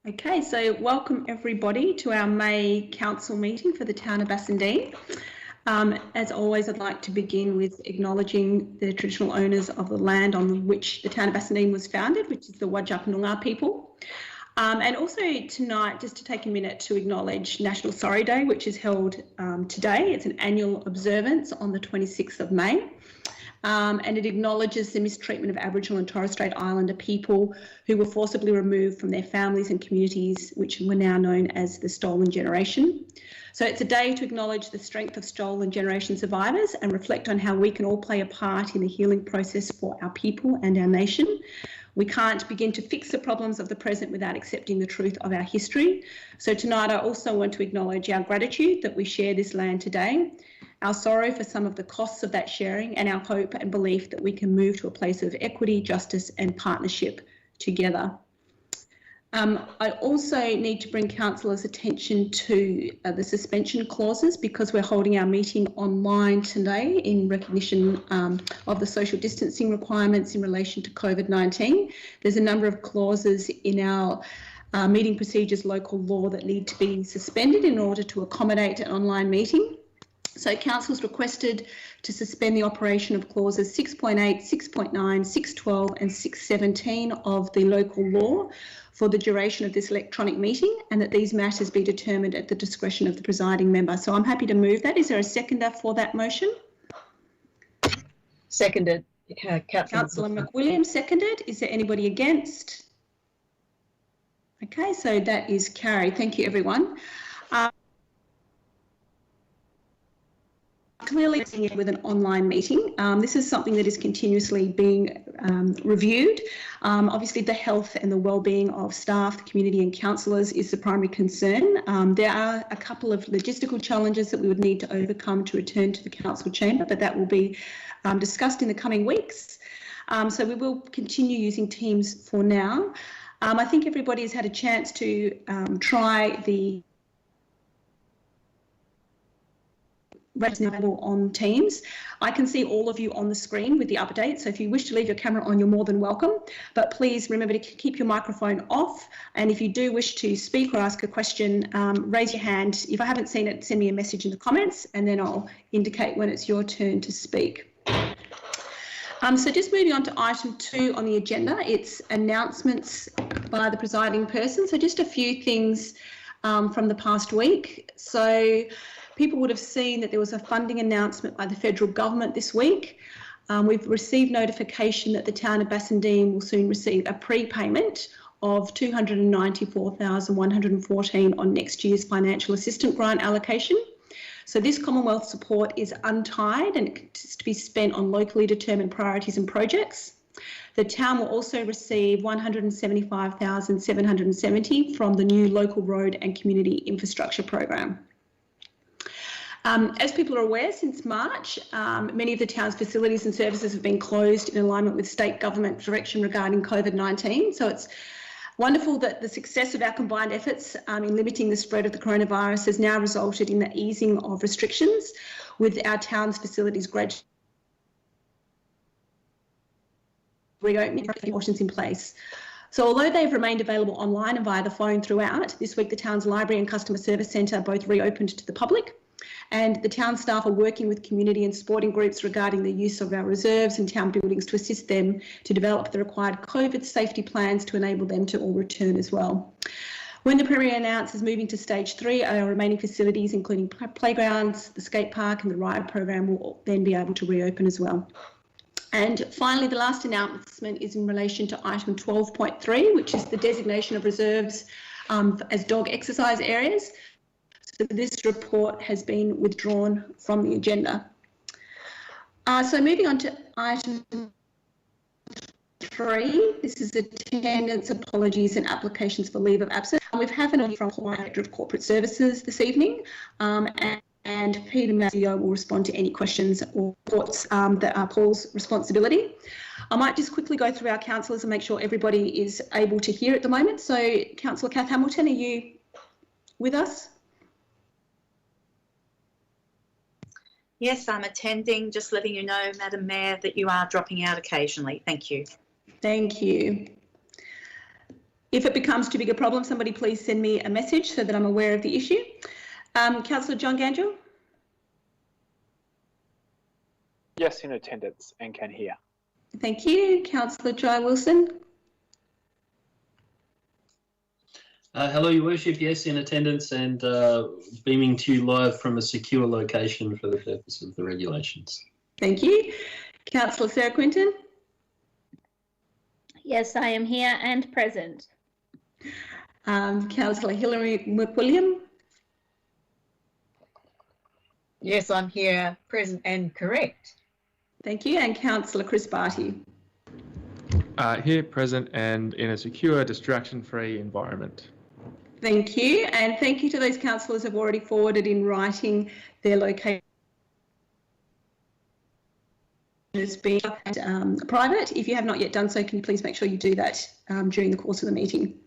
Okay, so welcome everybody to our May Council meeting for the town of Bassendean. As always, I'd like to begin with acknowledging the traditional owners of the land on which the town of Bassendean was founded, which is the Whadjuk Noongar people. And also tonight, just to take a minute to acknowledge National Sorry Day, which is held today. It's an annual observance on the 26th of May. And it acknowledges the mistreatment of Aboriginal and Torres Strait Islander people who were forcibly removed from their families and communities, which were now known as the Stolen Generation. So it's a day to acknowledge the strength of Stolen Generation survivors and reflect on how we can all play a part in the healing process for our people and our nation. We can't begin to fix the problems of the present without accepting the truth of our history. So tonight I also want to acknowledge our gratitude that we share this land today, our sorrow for some of the costs of that sharing, and our hope and belief that we can move to a place of equity, justice and partnership together. I also need to bring councillors' attention to the suspension clauses because we're holding our meeting online today in recognition of the social distancing requirements in relation to COVID-19. There's a number of clauses in our meeting procedures local law that need to be suspended in order to accommodate an online meeting. So council's requested to suspend the operation of clauses 6.8, 6.9, 612 and 617 of the local law for the duration of this electronic meeting, and that these matters be determined at the discretion of the presiding member. So I'm happy to move that. Is there a seconder for that motion? Seconded. Councillor McWilliam seconded. Is there anybody against? Okay, so that is carried. Thank you, everyone. Clearly with an online meeting. This is something that is continuously being reviewed. Obviously the health and the well-being of staff, the community and councillors is the primary concern. There are a couple of logistical challenges that we would need to overcome to return to the council chamber, but that will be discussed in the coming weeks. So we will continue using Teams for now. I think everybody has had a chance to try the available on Teams. I can see all of you on the screen with the update, so if you wish to leave your camera on, you're more than welcome, but please remember to keep your microphone off, and if you do wish to speak or ask a question, raise your hand. If I haven't seen it, send me a message in the comments and then I'll indicate when it's your turn to speak. So just moving on to item 2 on the agenda, it's announcements by the presiding person. So just a few things from the past week. So people would have seen that there was a funding announcement by the federal government this week. We've received notification that the town of Bassendean will soon receive a prepayment of $294,114 on next year's financial assistance grant allocation. So this Commonwealth support is untied and it's to be spent on locally determined priorities and projects. The town will also receive $175,770 from the new local road and community infrastructure program. As people are aware, since March, many of the town's facilities and services have been closed in alignment with state government direction regarding COVID-19. So it's wonderful that the success of our combined efforts in limiting the spread of the coronavirus has now resulted in the easing of restrictions, with our town's facilities gradually reopening and precautions in place. So although they've remained available online and via the phone throughout, this week the town's library and customer service centre both reopened to the public, and the town staff are working with community and sporting groups regarding the use of our reserves and town buildings to assist them to develop the required COVID safety plans to enable them to all return as well. When the Premier announces moving to stage 3, our remaining facilities, including playgrounds, the skate park and the ride program, will then be able to reopen as well. And finally, the last announcement is in relation to item 12.3, which is the designation of reserves as dog exercise areas. So this report has been withdrawn from the agenda. So moving on to item 3, this is attendance, apologies and applications for leave of absence. We've had an from Director of Corporate Services this evening, and Peter Mazzio will respond to any questions or reports that are Paul's responsibility. I might just quickly go through our councillors and make sure everybody is able to hear at the moment. So Councillor Kath Hamilton, are you with us? Yes, I'm attending, just letting you know, Madam Mayor, that you are dropping out occasionally. Thank you. Thank you. If it becomes too big a problem, somebody please send me a message so that I'm aware of the issue. Councillor John Gangel? Yes, in attendance and can hear. Thank you. Councillor Jai Wilson? Hello, Your Worship. Yes, in attendance and beaming to you live from a secure location for the purpose of the regulations. Thank you. Councillor Sarah Quinton? Yes, I am here and present. Councillor Hilary McWilliam? Yes, I'm here, present and correct. Thank you. And Councillor Chris Barty? Here, present and in a secure, distraction-free environment. Thank you. And thank you to those councillors who have already forwarded in writing their location as being private. If you have not yet done so, can you please make sure you do that during the course of the meeting.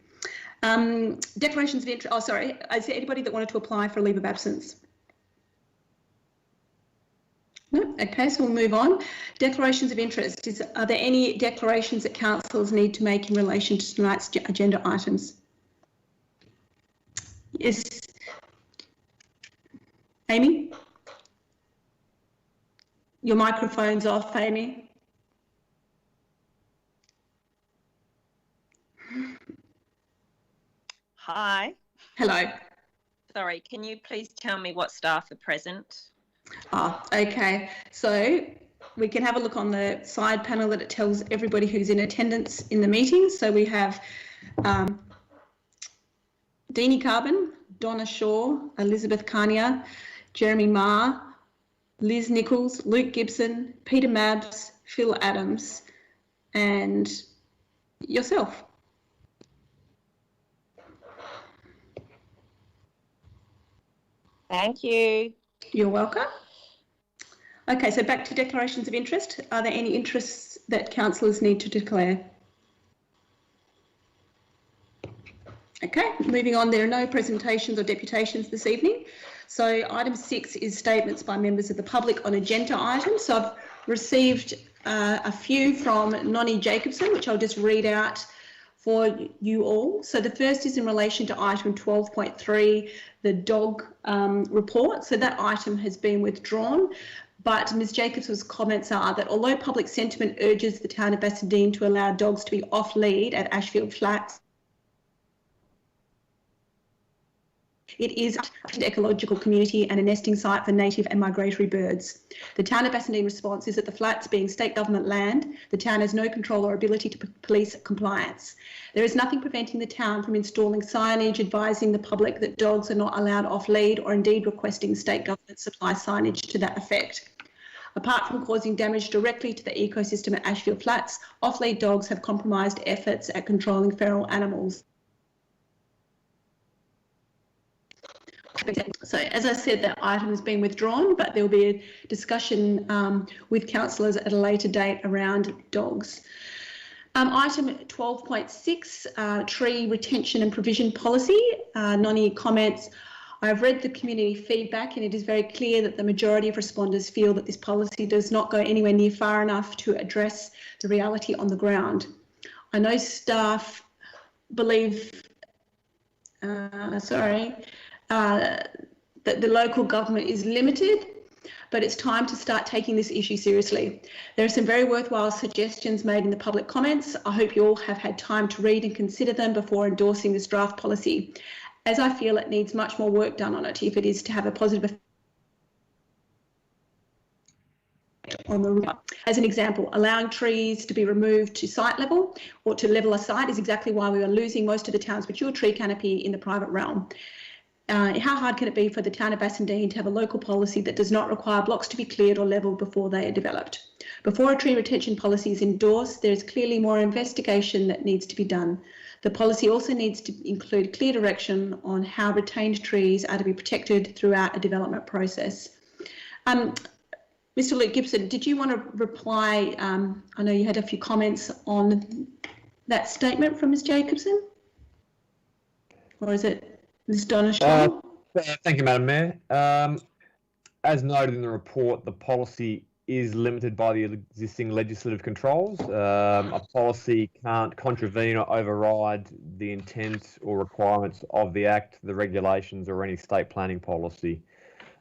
Declarations of interest. Oh, sorry. Is there anybody that wanted to apply for a leave of absence? No? Okay, so we'll move on. Declarations of interest. Are there any declarations that councillors need to make in relation to tonight's agenda items? Yes. Amy? Your microphone's off, Amy. Hi. Hello. Sorry, can you please tell me what staff are present? Okay. So we can have a look on the side panel that it tells everybody who's in attendance in the meeting. So we have Deanie Carbon, Donna Shaw, Elizabeth Carnier, Jeremy Marr, Liz Nichols, Luke Gibson, Peter Mabs, Phil Adams, and yourself. Thank you. You're welcome. Okay, so back to declarations of interest. Are there any interests that councillors need to declare? Okay, moving on, there are no presentations or deputations this evening. So item 6 is statements by members of the public on agenda items. So I've received a few from Nonnie Jacobson, which I'll just read out for you all. So the first is in relation to item 12.3, the dog report. So that item has been withdrawn, but Ms Jacobson's comments are that although public sentiment urges the town of Bassendean to allow dogs to be off lead at Ashfield Flats, it is an ecological community and a nesting site for native and migratory birds. The town of Bassendean response is that the flats being state government land, the town has no control or ability to police compliance. There is nothing preventing the town from installing signage advising the public that dogs are not allowed off lead, or indeed requesting state government supply signage to that effect. Apart from causing damage directly to the ecosystem at Ashfield Flats, off-lead dogs have compromised efforts at controlling feral animals. So as I said, that item has been withdrawn, but there will be a discussion with councillors at a later date around dogs. Item 12.6, tree retention and provision policy. Nonnie comments, I've read the community feedback and it is very clear that the majority of responders feel that this policy does not go anywhere near far enough to address the reality on the ground. I know staff believe, that the local government is limited, but it's time to start taking this issue seriously. There are some very worthwhile suggestions made in the public comments. I hope you all have had time to read and consider them before endorsing this draft policy, as I feel it needs much more work done on it if it is to have a positive effect on the. As an example, allowing trees to be removed to site level or to level a site is exactly why we are losing most of the town's mature tree canopy in the private realm. How hard can it be for the town of Bassendean to have a local policy that does not require blocks to be cleared or levelled before they are developed? Before a tree retention policy is endorsed, there is clearly more investigation that needs to be done. The policy also needs to include clear direction on how retained trees are to be protected throughout a development process. Mr. Luke Gibson, did you want to reply? I know you had a few comments on that statement from Ms Jacobson, or is it Ms Donna Shaw? Thank you, Madam Mayor. As noted in the report, the policy is limited by the existing legislative controls. A policy can't contravene or override the intent or requirements of the Act, the regulations, or any state planning policy.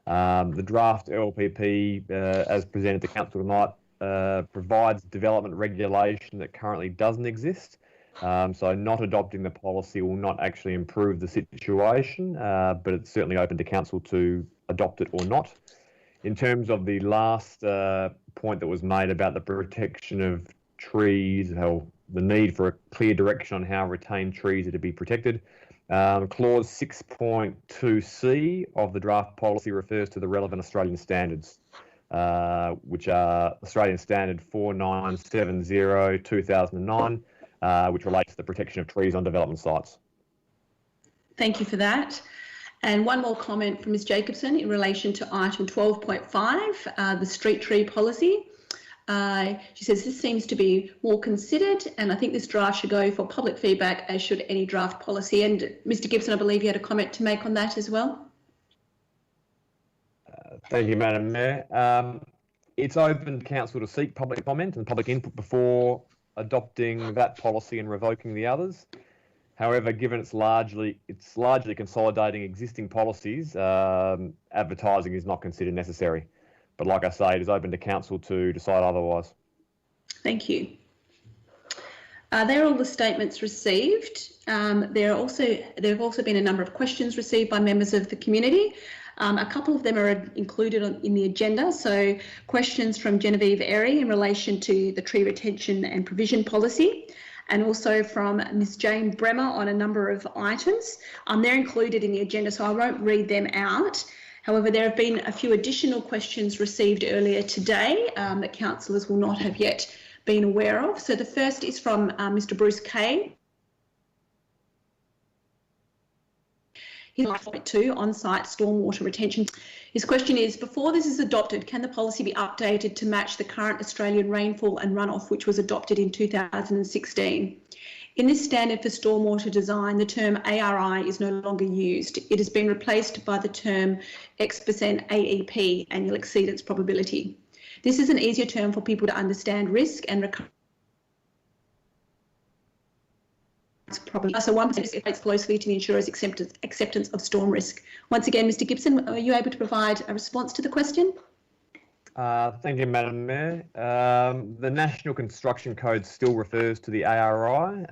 The draft LPP, as presented to Council tonight, provides development regulation that currently doesn't exist. So not adopting the policy will not actually improve the situation, but it's certainly open to Council to adopt it or not. In terms of the last point that was made about the protection of trees, the need for a clear direction on how retained trees are to be protected, Clause 6.2c of the draft policy refers to the relevant Australian standards, which are Australian Standard 4970/2009, which relates to the protection of trees on development sites. Thank you for that. And one more comment from Ms Jacobson in relation to item 12.5, the street tree policy. She says this seems to be more considered, and I think this draft should go for public feedback, as should any draft policy. And Mr Gibson, I believe you had a comment to make on that as well. Thank you, Madam Mayor. It's open to Council to seek public comment and public input before adopting that policy and revoking the others. However, given it's largely consolidating existing policies, advertising is not considered necessary. But like I say, it is open to Council to decide otherwise. Thank you. They're all the statements received. There have also been a number of questions received by members of the community. A couple of them are included in the agenda. So questions from Genevieve Airy in relation to the tree retention and provision policy, and also from Ms Jane Bremer on a number of items. They're included in the agenda, so I won't read them out. However, there have been a few additional questions received earlier today that councillors will not have yet been aware of. So the first is from Mr Bruce Kay. His point 2, on-site stormwater retention. His question is, before this is adopted, can the policy be updated to match the current Australian rainfall and runoff, which was adopted in 2016? In this standard for stormwater design, the term ARI is no longer used. It has been replaced by the term X% AEP, annual exceedance probability. This is an easier term for people to understand risk and recovery. So 1% relates closely to the insurer's acceptance of storm risk. Once again, Mr Gibson, are you able to provide a response to the question? Thank you, Madam Mayor. The National Construction Code still refers to the ARI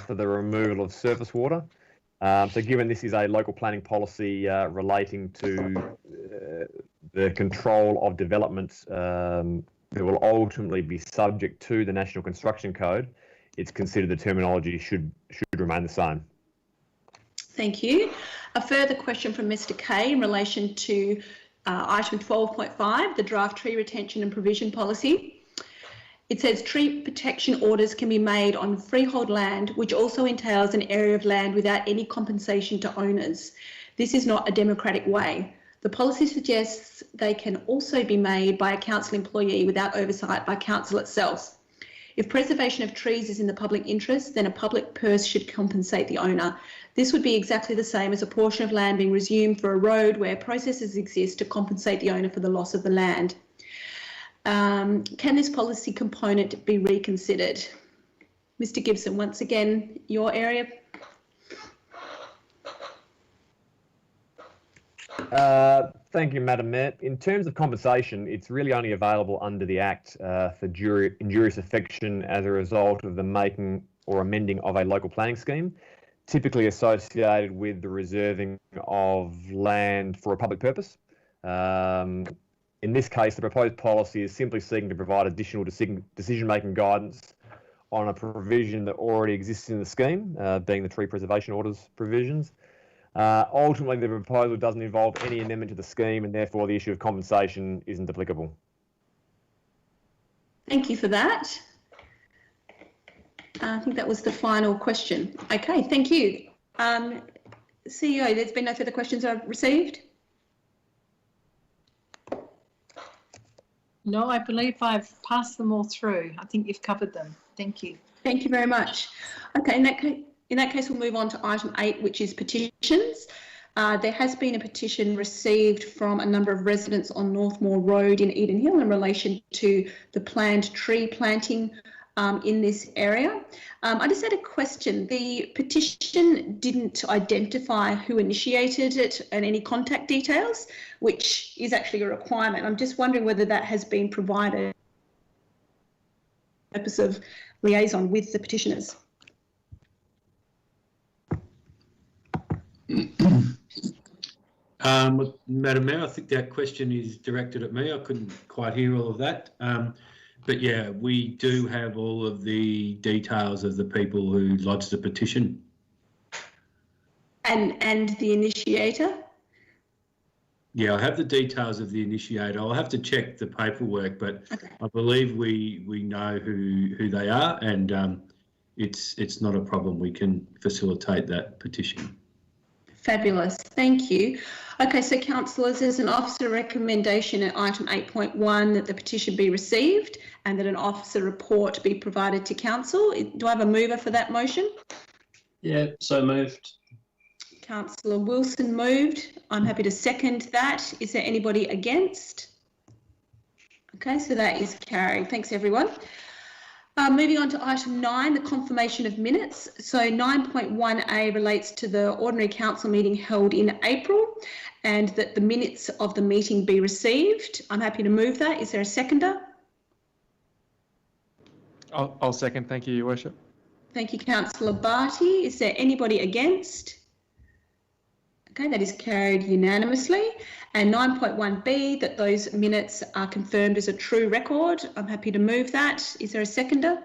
for the removal of surface water. So given this is a local planning policy relating to the control of development that will ultimately be subject to the National Construction Code, it's considered the terminology should remain the same. Thank you. A further question from Mr Kay in relation to item 12.5, the draft tree retention and provision policy. It says tree protection orders can be made on freehold land, which also entails an area of land without any compensation to owners. This is not a democratic way. The policy suggests they can also be made by a council employee without oversight by council itself. If preservation of trees is in the public interest, then a public purse should compensate the owner. This would be exactly the same as a portion of land being resumed for a road where processes exist to compensate the owner for the loss of the land. Can this policy component be reconsidered? Mr Gibson, once again, your area. Thank you, Madam Mayor. In terms of compensation, it's really only available under the Act for injurious affection as a result of the making or amending of a local planning scheme, typically associated with the reserving of land for a public purpose. In this case, the proposed policy is simply seeking to provide additional decision-making guidance on a provision that already exists in the scheme, being the tree preservation orders provisions. Ultimately, the proposal doesn't involve any amendment to the scheme, and therefore the issue of compensation isn't applicable. Thank you for that. I think that was the final question. Okay, thank you. CEO, there's been no further questions I've received? No, I believe I've passed them all through. I think you've covered them. Thank you. Thank you very much. Okay, in that case, we'll move on to item 8, which is petitions. There has been a petition received from a number of residents on Northmore Road in Eden Hill in relation to the planned tree planting in this area. I just had a question. The petition didn't identify who initiated it and any contact details, which is actually a requirement. I'm just wondering whether that has been provided for the purpose of liaison with the petitioners. Madam Mayor, I think that question is directed at me. I couldn't quite hear all of that. But yeah, we do have all of the details of the people who lodged the petition. And the initiator? Yeah, I have the details of the initiator. I'll have to check the paperwork, but okay. I believe we know who they are, and it's not a problem. We can facilitate that petition. Fabulous, thank you. Okay, so councillors, there's an officer recommendation at item 8.1 that the petition be received and that an officer report be provided to council. Do I have a mover for that motion? Yeah, so moved. Councillor Wilson moved. I'm happy to second that. Is there anybody against? Okay, so that is carried. Thanks, everyone. Moving on to item 9, the confirmation of minutes. So 9.1a relates to the ordinary council meeting held in April and that the minutes of the meeting be received. I'm happy to move that. Is there a seconder? I'll second. Thank you, Your Worship. Thank you, Councillor Barty. Is there anybody against? Okay, that is carried unanimously. And 9.1b, that those minutes are confirmed as a true record. I'm happy to move that. Is there a seconder?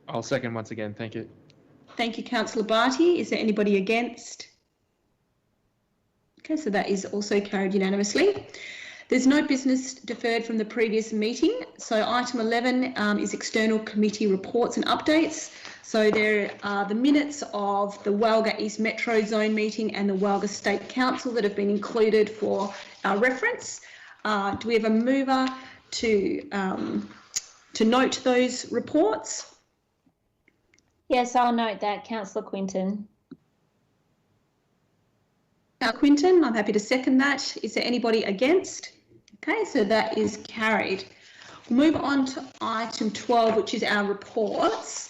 I'll second once again. Thank you. Thank you, Councillor Barty. Is there anybody against? Okay, so that is also carried unanimously. There's no business deferred from the previous meeting. So item 11 is external committee reports and updates. So there are the minutes of the Walga East Metro Zone meeting and the Walga State Council that have been included for our reference. Do we have a mover to note those reports? Yes, I'll note that, Councillor Quinton. Quinton, I'm happy to second that. Is there anybody against? Okay, so that is carried. We'll move on to item 12, which is our reports.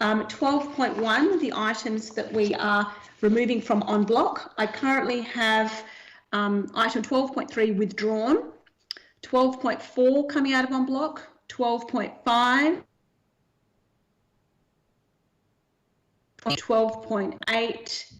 12.1, the items that we are removing from en bloc. I currently have item 12.3 withdrawn, 12.4 coming out of en bloc, 12.5, 12.8,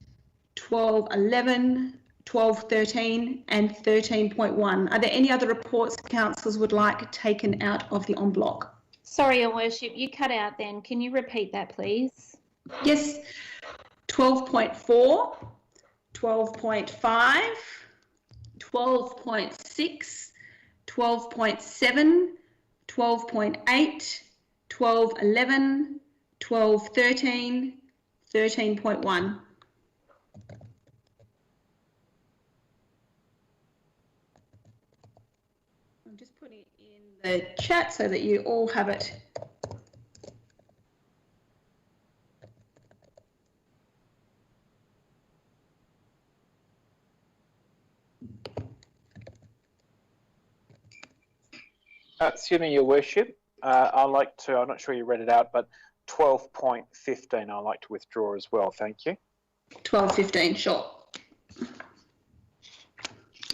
12.11, 12.13 and 13.1. Are there any other reports councillors would like taken out of the en bloc? Sorry, Your Worship, you cut out then. Can you repeat that, please? Yes, 12.4, 12.5, 12.6, 12.7, 12.8, 12.11, 12.13, 13.1. I'm just putting it in the chat so that you all have it. Excuse me, Your Worship. I'm not sure you read it out, but 12.15 I'd like to withdraw as well. Thank you. 12.15, sure.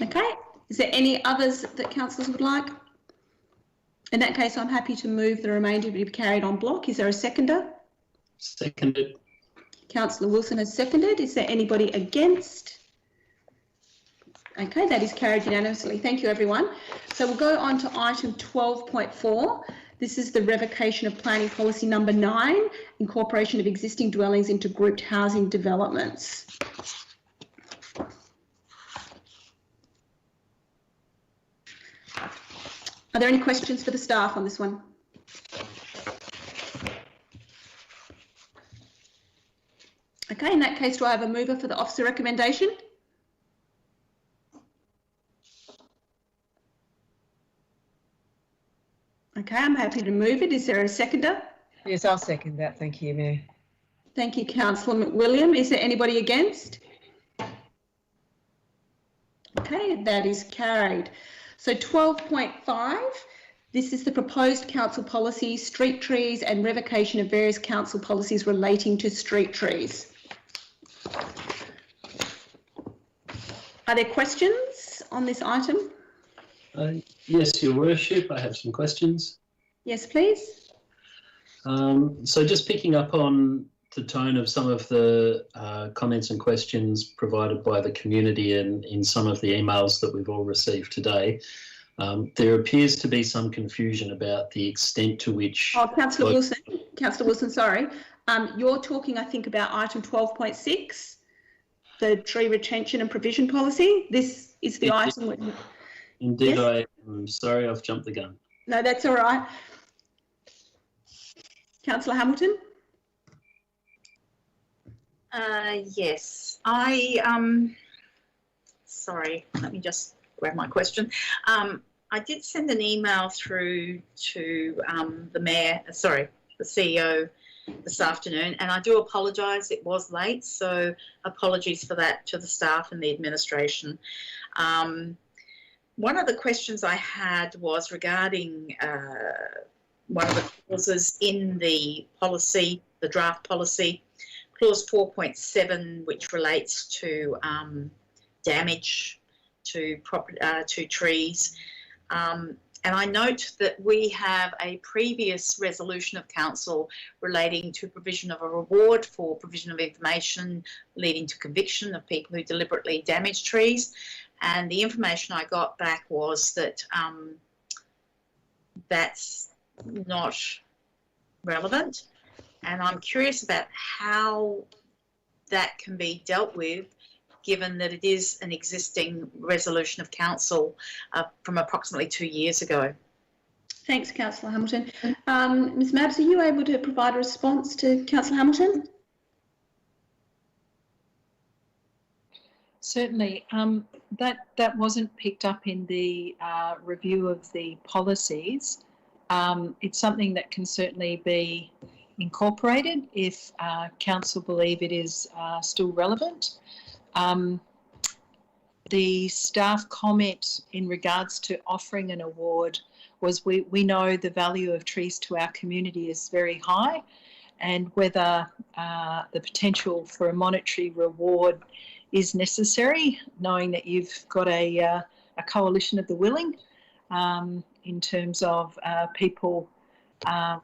Okay. Is there any others that councillors would like? In that case, I'm happy to move the remainder to be carried en bloc. Is there a seconder? Seconded. Councillor Wilson has seconded. Is there anybody against? Okay, that is carried unanimously. Thank you, everyone. So we'll go on to item 12.4. This is the revocation of planning policy number 9, incorporation of existing dwellings into grouped housing developments. Are there any questions for the staff on this one? Okay, in that case, do I have a mover for the officer recommendation? Okay, I'm happy to move it. Is there a seconder? Yes, I'll second that. Thank you, Mayor. Thank you, Councillor McWilliam. Is there anybody against? Okay, that is carried. So 12.5, this is the proposed council policy, street trees and revocation of various council policies relating to street trees. Are there questions on this item? Yes, Your Worship, I have some questions. Yes, please. So just picking up on the tone of some of the comments and questions provided by the community and in some of the emails that we've all received today, there appears to be some confusion about the extent to which... Oh, Councillor Wilson, sorry. You're talking, I think, about item 12.6, the tree retention and provision policy. This is the item... Indeed, yes? I'm sorry, I've jumped the gun. No, that's all right. Councillor Hamilton? Yes, sorry, let me just grab my question. I did send an email through to the Mayor, the CEO this afternoon, and I do apologise, it was late, so apologies for that to the staff and the administration. One of the questions I had was regarding one of the clauses in the policy, the draft policy, clause 4.7, which relates to damage to trees. And I note that we have a previous resolution of council relating to provision of a reward for provision of information leading to conviction of people who deliberately damage trees. And the information I got back was that that's not relevant. And I'm curious about how that can be dealt with, given that it is an existing resolution of council from approximately 2 years ago. Thanks, Councillor Hamilton. Ms Mabbs, are you able to provide a response to Councillor Hamilton? Certainly. That wasn't picked up in the review of the policies. It's something that can certainly be incorporated if council believe it is still relevant. The staff comment in regards to offering an award was we know the value of trees to our community is very high, and whether the potential for a monetary reward is necessary, knowing that you've got a coalition of the willing in terms of people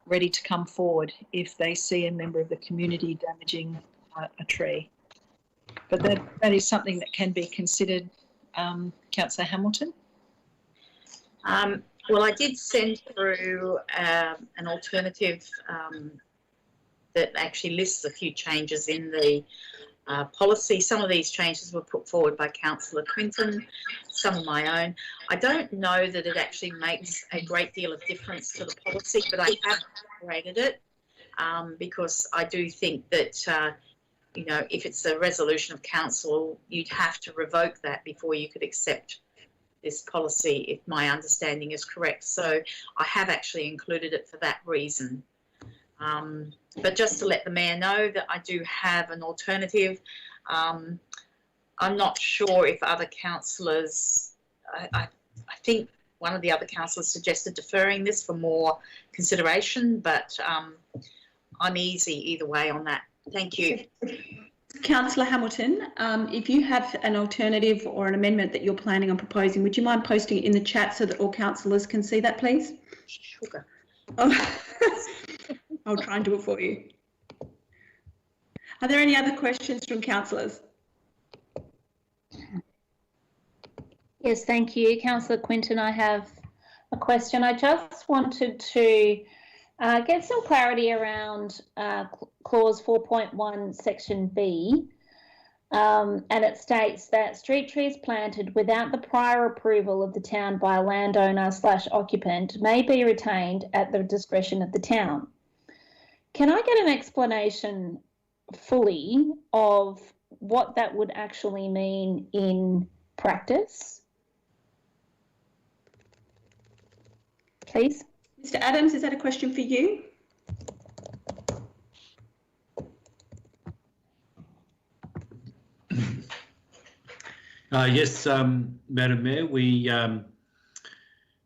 ready to come forward if they see a member of the community damaging a tree. But that is something that can be considered, Councillor Hamilton. Well, I did send through an alternative that actually lists a few changes in the policy. Some of these changes were put forward by Councillor Quinton, some of my own. I don't know that it actually makes a great deal of difference to the policy, but I have incorporated it because I do think that, you know, if it's a resolution of council, you'd have to revoke that before you could accept this policy, if my understanding is correct. So I have actually included it for that reason. But just to let the Mayor know that I do have an alternative. I'm not sure if other councillors, I think one of the other councillors suggested deferring this for more consideration, but I'm easy either way on that. Thank you. Councillor Hamilton, if you have an alternative or an amendment that you're planning on proposing, would you mind posting it in the chat so that all councillors can see that, please? Sugar. Oh. I'll try and do it for you. Are there any other questions from councillors? Yes, thank you. Councillor Quinton, I have a question. I just wanted to get some clarity around clause 4.1 section B, and it states that street trees planted without the prior approval of the town by a landowner/occupant may be retained at the discretion of the town. Can I get an explanation fully of what that would actually mean in practice? Please. Mr Adams, is that a question for you? Yes, Madam Mayor,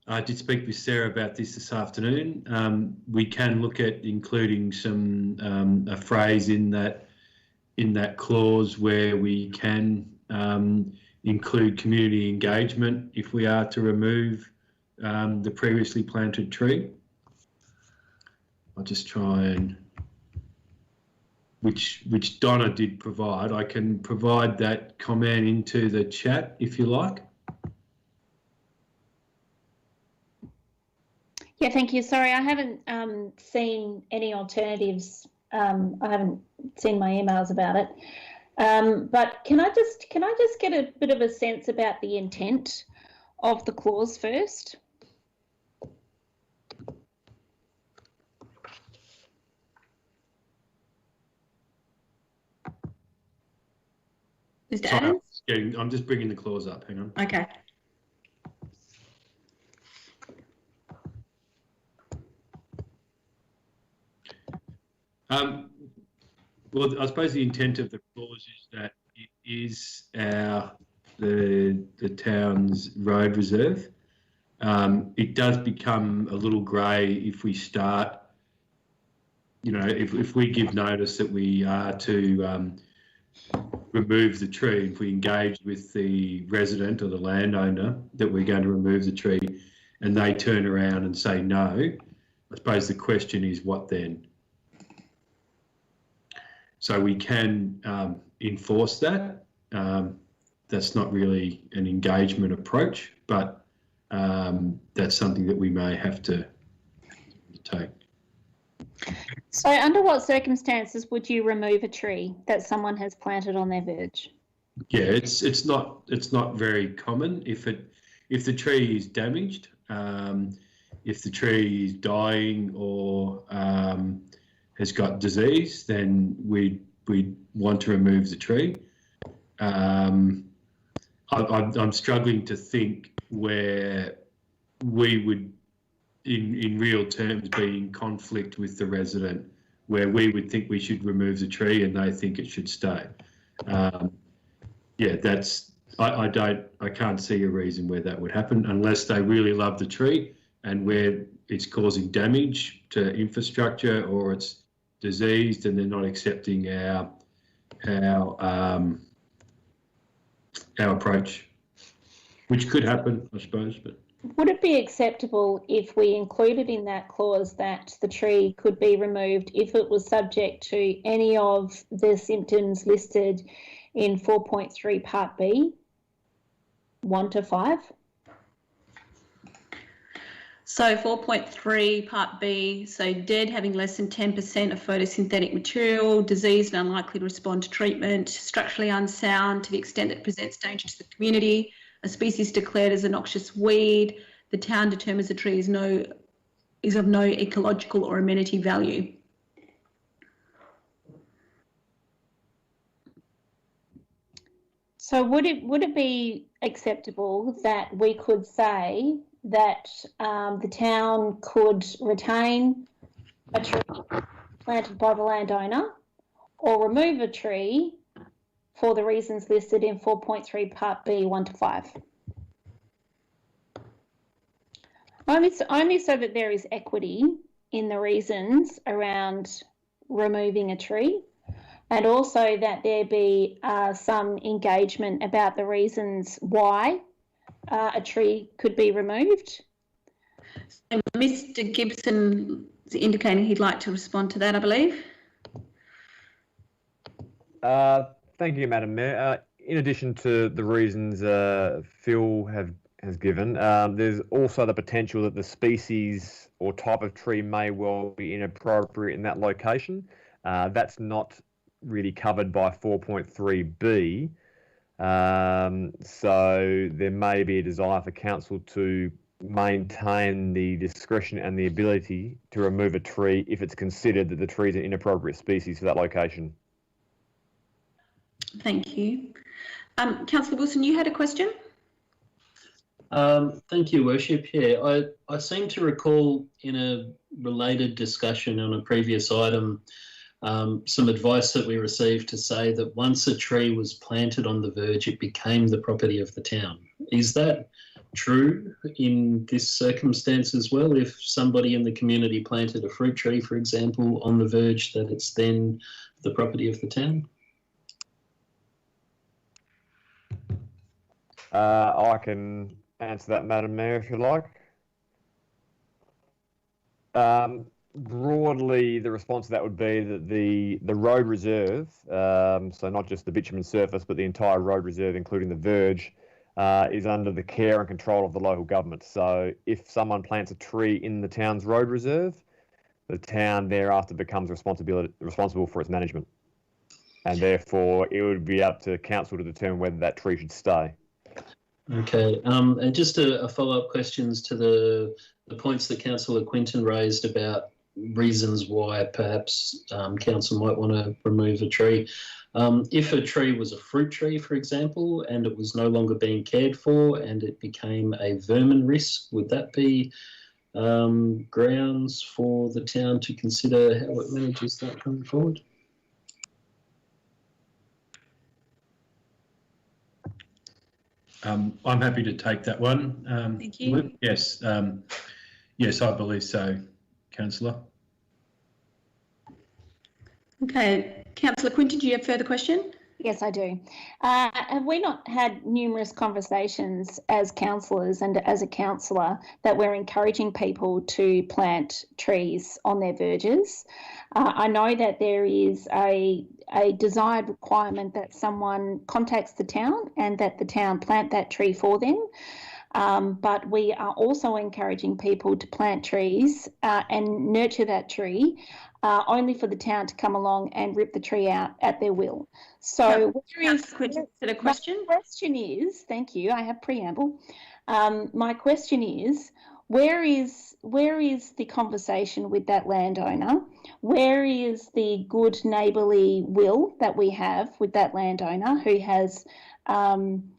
I did speak with Sarah about this afternoon. We can look at including a phrase in that clause where we can include community engagement if we are to remove the previously planted tree. I'll just try and, which Donna did provide. I can provide that comment into the chat if you like. Yeah, thank you. Sorry, I haven't seen any alternatives. I haven't seen my emails about it. But can I just get a bit of a sense about the intent of the clause first? Mr. Adams? I'm just bringing the clause up. Hang on. Okay. Well, I suppose the intent of the clause is that it is the town's road reserve. It does become a little grey if we start, if we give notice that we are to remove the tree, if we engage with the resident or the landowner that we're going to remove the tree and they turn around and say no, I suppose the question is what then? So we can enforce that. That's not really an engagement approach, but that's something that we may have to take. So under what circumstances would you remove a tree that someone has planted on their verge? Yeah, it's not very common. If the tree is damaged, if the tree is dying or has got disease, then we want to remove the tree. I'm struggling to think where we would, in real terms, be in conflict with the resident, where we would think we should remove the tree and they think it should stay. Yeah, I can't see a reason where that would happen unless they really love the tree and where it's causing damage to infrastructure or it's diseased and they're not accepting our approach, which could happen, I suppose. But would it be acceptable if we included in that clause that the tree could be removed if it was subject to any of the symptoms listed in 4.3 Part B, 1 to 5? So 4.3 Part B, so dead, having less than 10% of photosynthetic material, diseased and unlikely to respond to treatment, structurally unsound to the extent that it presents danger to the community, a species declared as a noxious weed, the town determines the tree is of no ecological or amenity value. So would it be acceptable that we could say that the town could retain a tree planted by the landowner or remove a tree for the reasons listed in 4.3 Part B, 1 to 5? Only so that there is equity in the reasons around removing a tree, and also that there be some engagement about the reasons why a tree could be removed. And Mr. Gibson is indicating he'd like to respond to that, I believe. Thank you, Madam Mayor. In addition to the reasons Phil has given, there's also the potential that the species or type of tree may well be inappropriate in that location. That's not really covered by 4.3B. So there may be a desire for council to maintain the discretion and the ability to remove a tree if it's considered that the tree is an inappropriate species for that location. Thank you. Councillor Wilson, you had a question? Thank you, Worship. Yeah, I seem to recall in a related discussion on a previous item some advice that we received to say that once a tree was planted on the verge, it became the property of the town. Is that true in this circumstance as well? If somebody in the community planted a fruit tree, for example, on the verge, that it's then the property of the town? I can answer that, Madam Mayor, if you like. Broadly, the response to that would be that the road reserve, so not just the bitumen surface, but the entire road reserve, including the verge, is under the care and control of the local government. So if someone plants a tree in the town's road reserve, the town thereafter becomes responsible for its management. And therefore, it would be up to council to determine whether that tree should stay. Okay, and just a follow-up questions to the points that Councillor Quinton raised about reasons why perhaps council might want to remove a tree. If a tree was a fruit tree, for example, and it was no longer being cared for and it became a vermin risk, would that be grounds for the town to consider how it manages that going forward? I'm happy to take that one. Thank you. Yes, yes, I believe so, Councillor. Okay, Councillor Quinton, do you have further question? Yes, I do. Have we not had numerous conversations as councillors and as a councillor that we're encouraging people to plant trees on their verges? I know that there is a desired requirement that someone contacts the town and that the town plant that tree for them. But we are also encouraging people to plant trees and nurture that tree only for the town to come along and rip the tree out at their will. So the question? My question is, thank you, I have preamble. My question is, where is the conversation with that landowner? Where is the good neighbourly will that we have with that landowner who has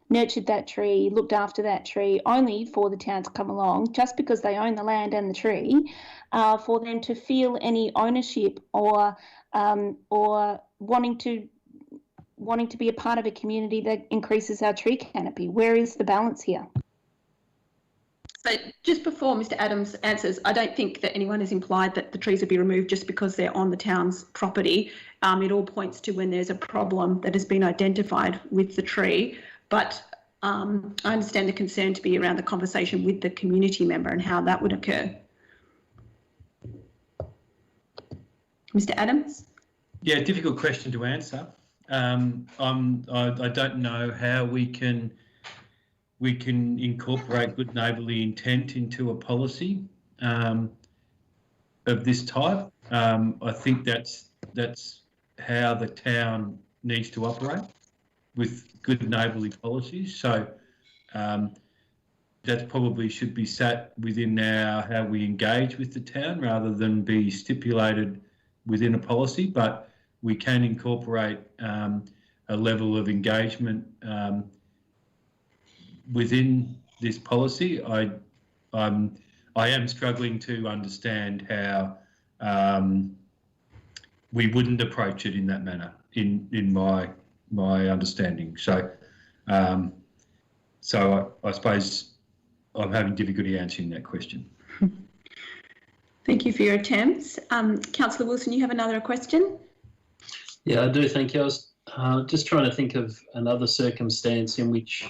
nurtured that tree, looked after that tree only for the town to come along, just because they own the land and the tree, for them to feel any ownership or wanting to be a part of a community that increases our tree canopy? Where is the balance here? So just before Mr. Adams answers, I don't think that anyone has implied that the trees will be removed just because they're on the town's property. It all points to when there's a problem that has been identified with the tree. But I understand the concern to be around the conversation with the community member and how that would occur. Mr. Adams? Yeah, difficult question to answer. I don't know how we can incorporate good neighbourly intent into a policy of this type. I think that's how the town needs to operate, with good neighbourly policies. So that probably should be sat within how we engage with the town rather than be stipulated within a policy. But we can incorporate a level of engagement within this policy. I am struggling to understand how we wouldn't approach it in that manner, in my understanding. So I suppose I'm having difficulty answering that question. Thank you for your attempts. Councillor Wilson, you have another question? Yeah, I do, thank you. I was just trying to think of another circumstance in which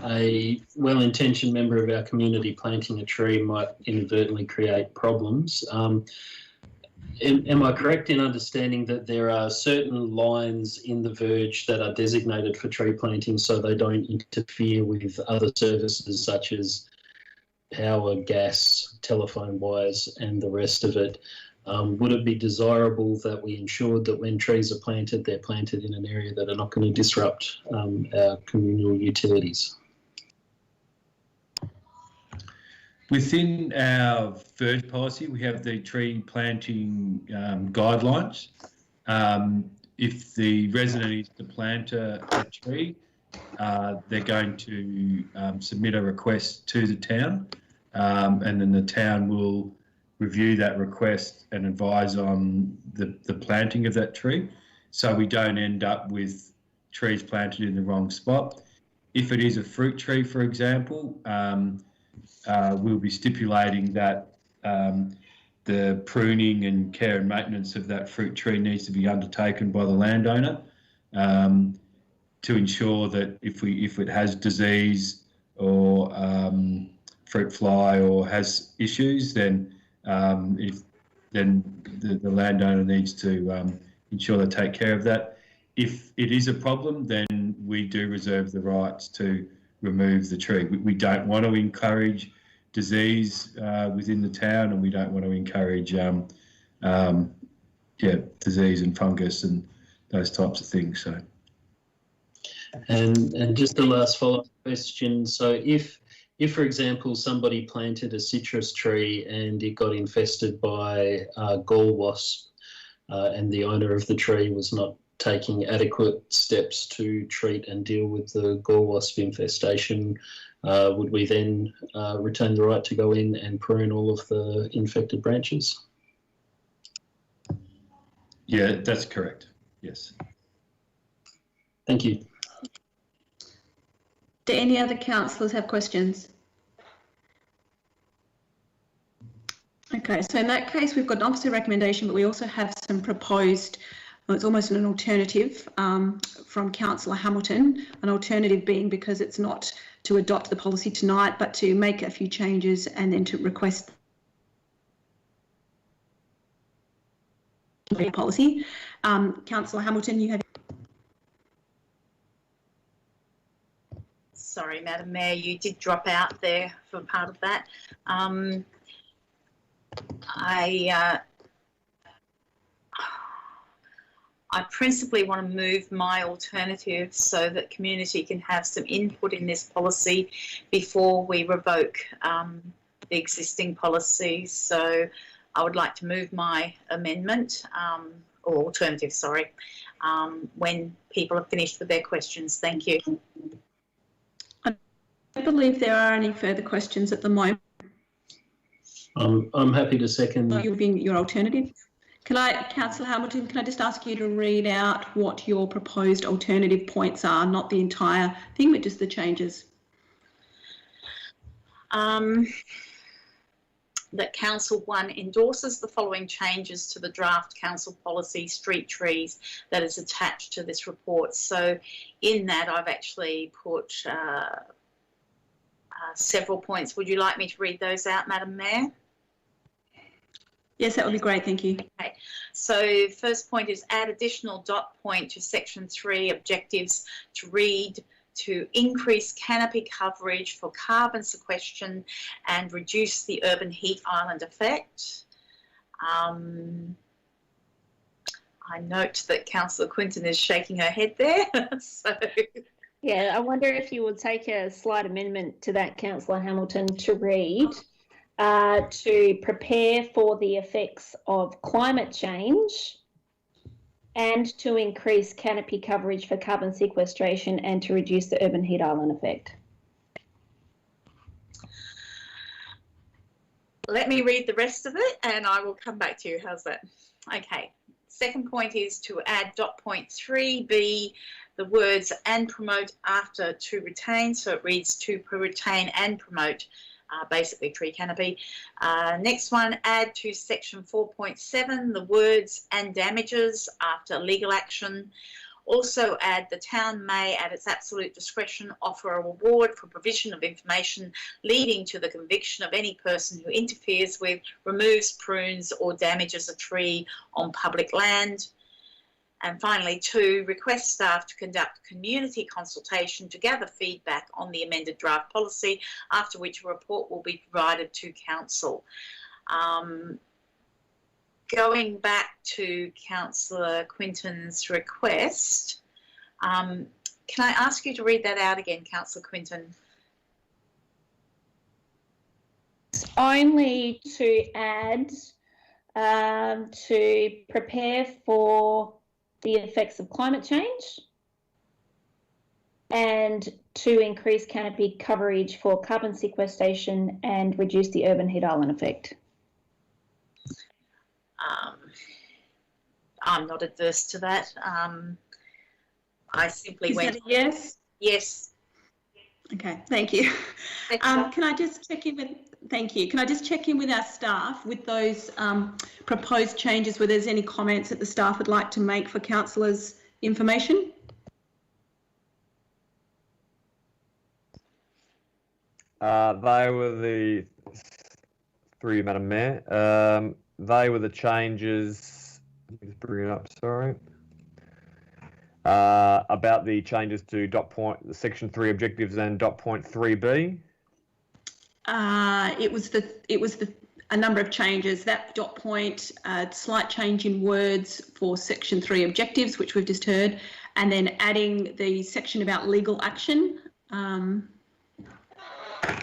a well-intentioned member of our community planting a tree might inadvertently create problems. Am I correct in understanding that there are certain lines in the verge that are designated for tree planting so they don't interfere with other services such as power, gas, telephone wires and the rest of it? Would it be desirable that we ensured that when trees are planted, they're planted in an area that are not going to disrupt our communal utilities? Within our verge policy, we have the tree planting guidelines. If the resident is to plant a tree, they're going to submit a request to the town, and then the town will review that request and advise on the planting of that tree, so we don't end up with trees planted in the wrong spot. If it is a fruit tree, for example, we'll be stipulating that the pruning and care and maintenance of that fruit tree needs to be undertaken by the landowner to ensure that if it has disease or fruit fly or has issues, then the landowner needs to ensure they take care of that. If it is a problem, then we do reserve the rights to remove the tree. We don't want to encourage disease within the town, and we don't want to encourage disease and fungus and those types of things. So, and just the last follow-up question. So if for example somebody planted a citrus tree and it got infested by gall wasp, and the owner of the tree was not taking adequate steps to treat and deal with the gall wasp infestation, would we then retain the right to go in and prune all of the infected branches? Yeah, that's correct. Yes. Thank you. Do any other councillors have questions? Okay, so in that case, we've got an officer recommendation, but we also have some proposed, well, it's almost an alternative from Councillor Hamilton, an alternative being because it's not to adopt the policy tonight, but to make a few changes and then to request policy. Councillor Hamilton, you have. Sorry, Madam Mayor, you did drop out there for part of that. I principally want to move my alternative so that community can have some input in this policy before we revoke the existing policies. So I would like to move my amendment, or alternative, sorry, when people are finished with their questions. Thank you. I don't believe there are any further questions at the moment. I'm happy to second. Your alternative. Councillor Hamilton, can I just ask you to read out what your proposed alternative points are, not the entire thing, but just the changes? That Council 1 endorses the following changes to the draft council policy, street trees, that is attached to this report. So in that, I've actually put several points. Would you like me to read those out, Madam Mayor? Yes, that would be great, thank you. Okay, so first point is add additional dot point to section 3 objectives to read to increase canopy coverage for carbon sequestration and reduce the urban heat island effect. I note that Councillor Quinton is shaking her head there. So. Yeah, I wonder if you would take a slight amendment to that, Councillor Hamilton, to read to prepare for the effects of climate change and to increase canopy coverage for carbon sequestration and to reduce the urban heat island effect. Let me read the rest of it and I will come back to you. How's that? Okay. Second point is to add dot point 3b, the words and promote after to retain. So it reads to retain and promote. Basically tree canopy. Next one, add to section 4.7 the words and damages after legal action. Also add the town may at its absolute discretion offer a reward for provision of information leading to the conviction of any person who interferes with, removes, prunes or damages a tree on public land. And finally, 2, request staff to conduct community consultation to gather feedback on the amended draft policy, after which a report will be provided to council. Going back to Councillor Quinton's request, can I ask you to read that out again, Councillor Quinton? Only to add to prepare for the effects of climate change and to increase canopy coverage for carbon sequestration and reduce the urban heat island effect. I'm not adverse to that. I simply Is went. that a yes? Yes. Okay, thank you. Can I just check in with? Thank you. Can I just check in with our staff with those proposed changes? Where there's any comments that the staff would like to make for councillors' information? They were the, through you, Madam Mayor, they were the changes, let me just bring it up, sorry, about the changes to the section 3 objectives and dot point 3B. It was a number of changes. That dot point, slight change in words for section 3 objectives, which we've just heard, and then adding the section about legal action.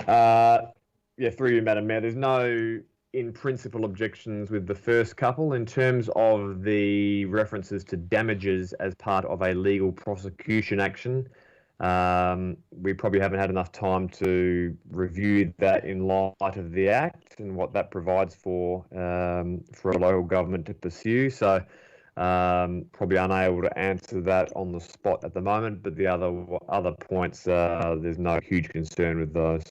Yeah, through you, Madam Mayor, there's no in principle objections with the first couple. In terms of the references to damages as part of a legal prosecution action, we probably haven't had enough time to review that in light of the Act and what that provides for a local government to pursue. So probably unable to answer that on the spot at the moment, but the other points, there's no huge concern with those.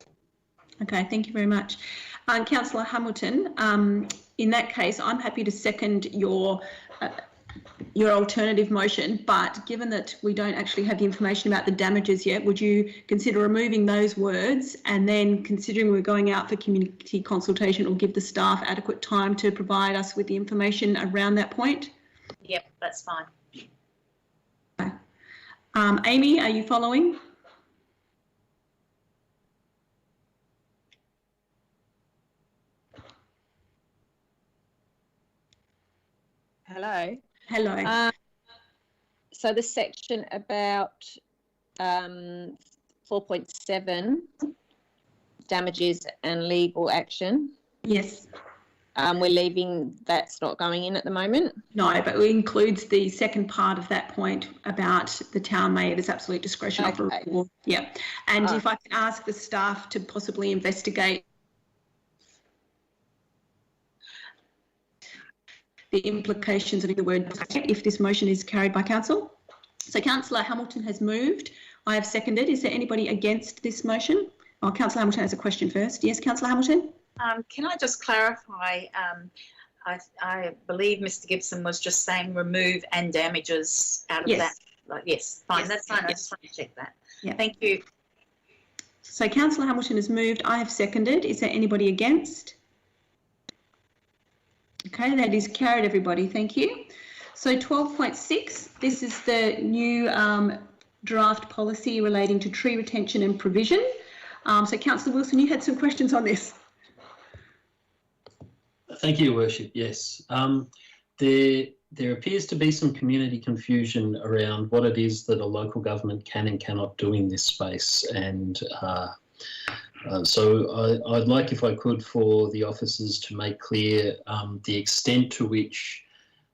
Okay, thank you very much. Councillor Hamilton, in that case, I'm happy to second your alternative motion, but given that we don't actually have the information about the damages yet, would you consider removing those words and then, considering we're going out for community consultation, or give the staff adequate time to provide us with the information around that point? Yep, that's fine. Okay. Amy, are you following? Hello. Hello. So the section about 4.7, damages and legal action. Yes. We're leaving, that's not going in at the moment? No, but it includes the second part of that point about the town mayor at his absolute discretion of Okay. reward. Yeah. And if I can ask the staff to possibly investigate the implications of the word if this motion is carried by council. So Councillor Hamilton has moved. I have seconded. Is there anybody against this motion? Oh, Councillor Hamilton has a question first. Yes, Councillor Hamilton? Can I just clarify? I believe Mr. Gibson was just saying remove and damages out of Yes. that. Like, yes, fine, Yes. that's fine. I Yes. just want to check that. Yeah. Thank you. So Councillor Hamilton has moved. I have seconded. Is there anybody against? Okay, that is carried, everybody. Thank you. So 12.6, this is the new draft policy relating to tree retention and provision. So Councillor Wilson, you had some questions on this. Thank you, Your Worship. Yes. There appears to be some community confusion around what it is that a local government can and cannot do in this space. And so I'd like, if I could, for the officers to make clear the extent to which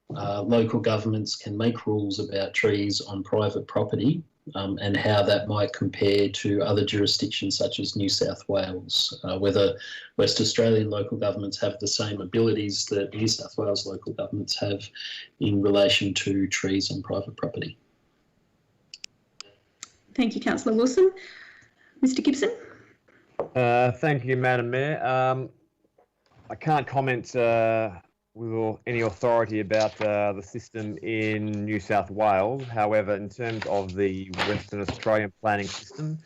local governments can make rules about trees on private property and how that might compare to other jurisdictions such as New South Wales, whether West Australian local governments have the same abilities that New South Wales local governments have in relation to trees on private property. Thank you, Councillor Wilson. Mr. Gibson? Thank you, Madam Mayor. I can't comment with any authority about the system in New South Wales. However, in terms of the Western Australian planning system,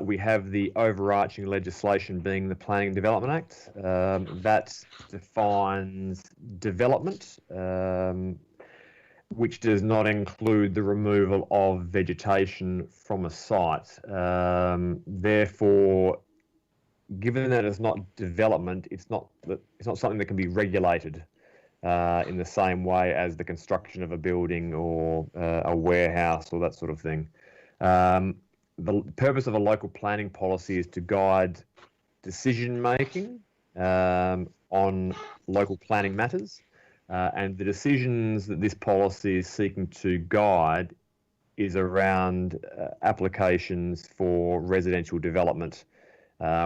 we have the overarching legislation being the Planning and Development Act. That defines development, which does not include the removal of vegetation from a site. Therefore, given that it's not development, it's not something that can be regulated in the same way as the construction of a building or a warehouse or that sort of thing. The purpose of a local planning policy is to guide decision making on local planning matters, and the decisions that this policy is seeking to guide is around applications for residential development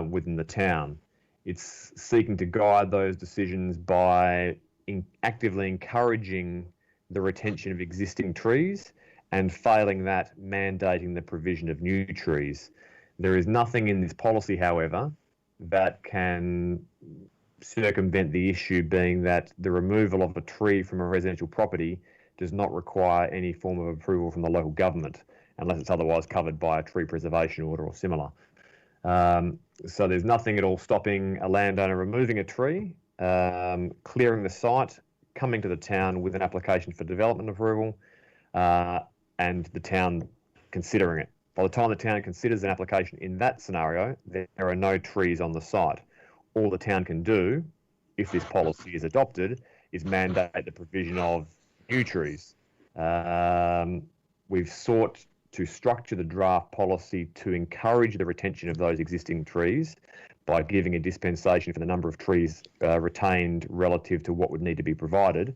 within the town. It's seeking to guide those decisions by actively encouraging the retention of existing trees, and failing that, mandating the provision of new trees. There is nothing in this policy, however, that can circumvent the issue, being that the removal of a tree from a residential property does not require any form of approval from the local government, unless it's otherwise covered by a tree preservation order or similar. So there's nothing at all stopping a landowner removing a tree, clearing the site, coming to the town with an application for development approval, and the town considering it. By the time the town considers an application in that scenario, there are no trees on the site. All the town can do, if this policy is adopted, is mandate the provision of new trees. We've sought to structure the draft policy to encourage the retention of those existing trees by giving a dispensation for the number of trees retained relative to what would need to be provided.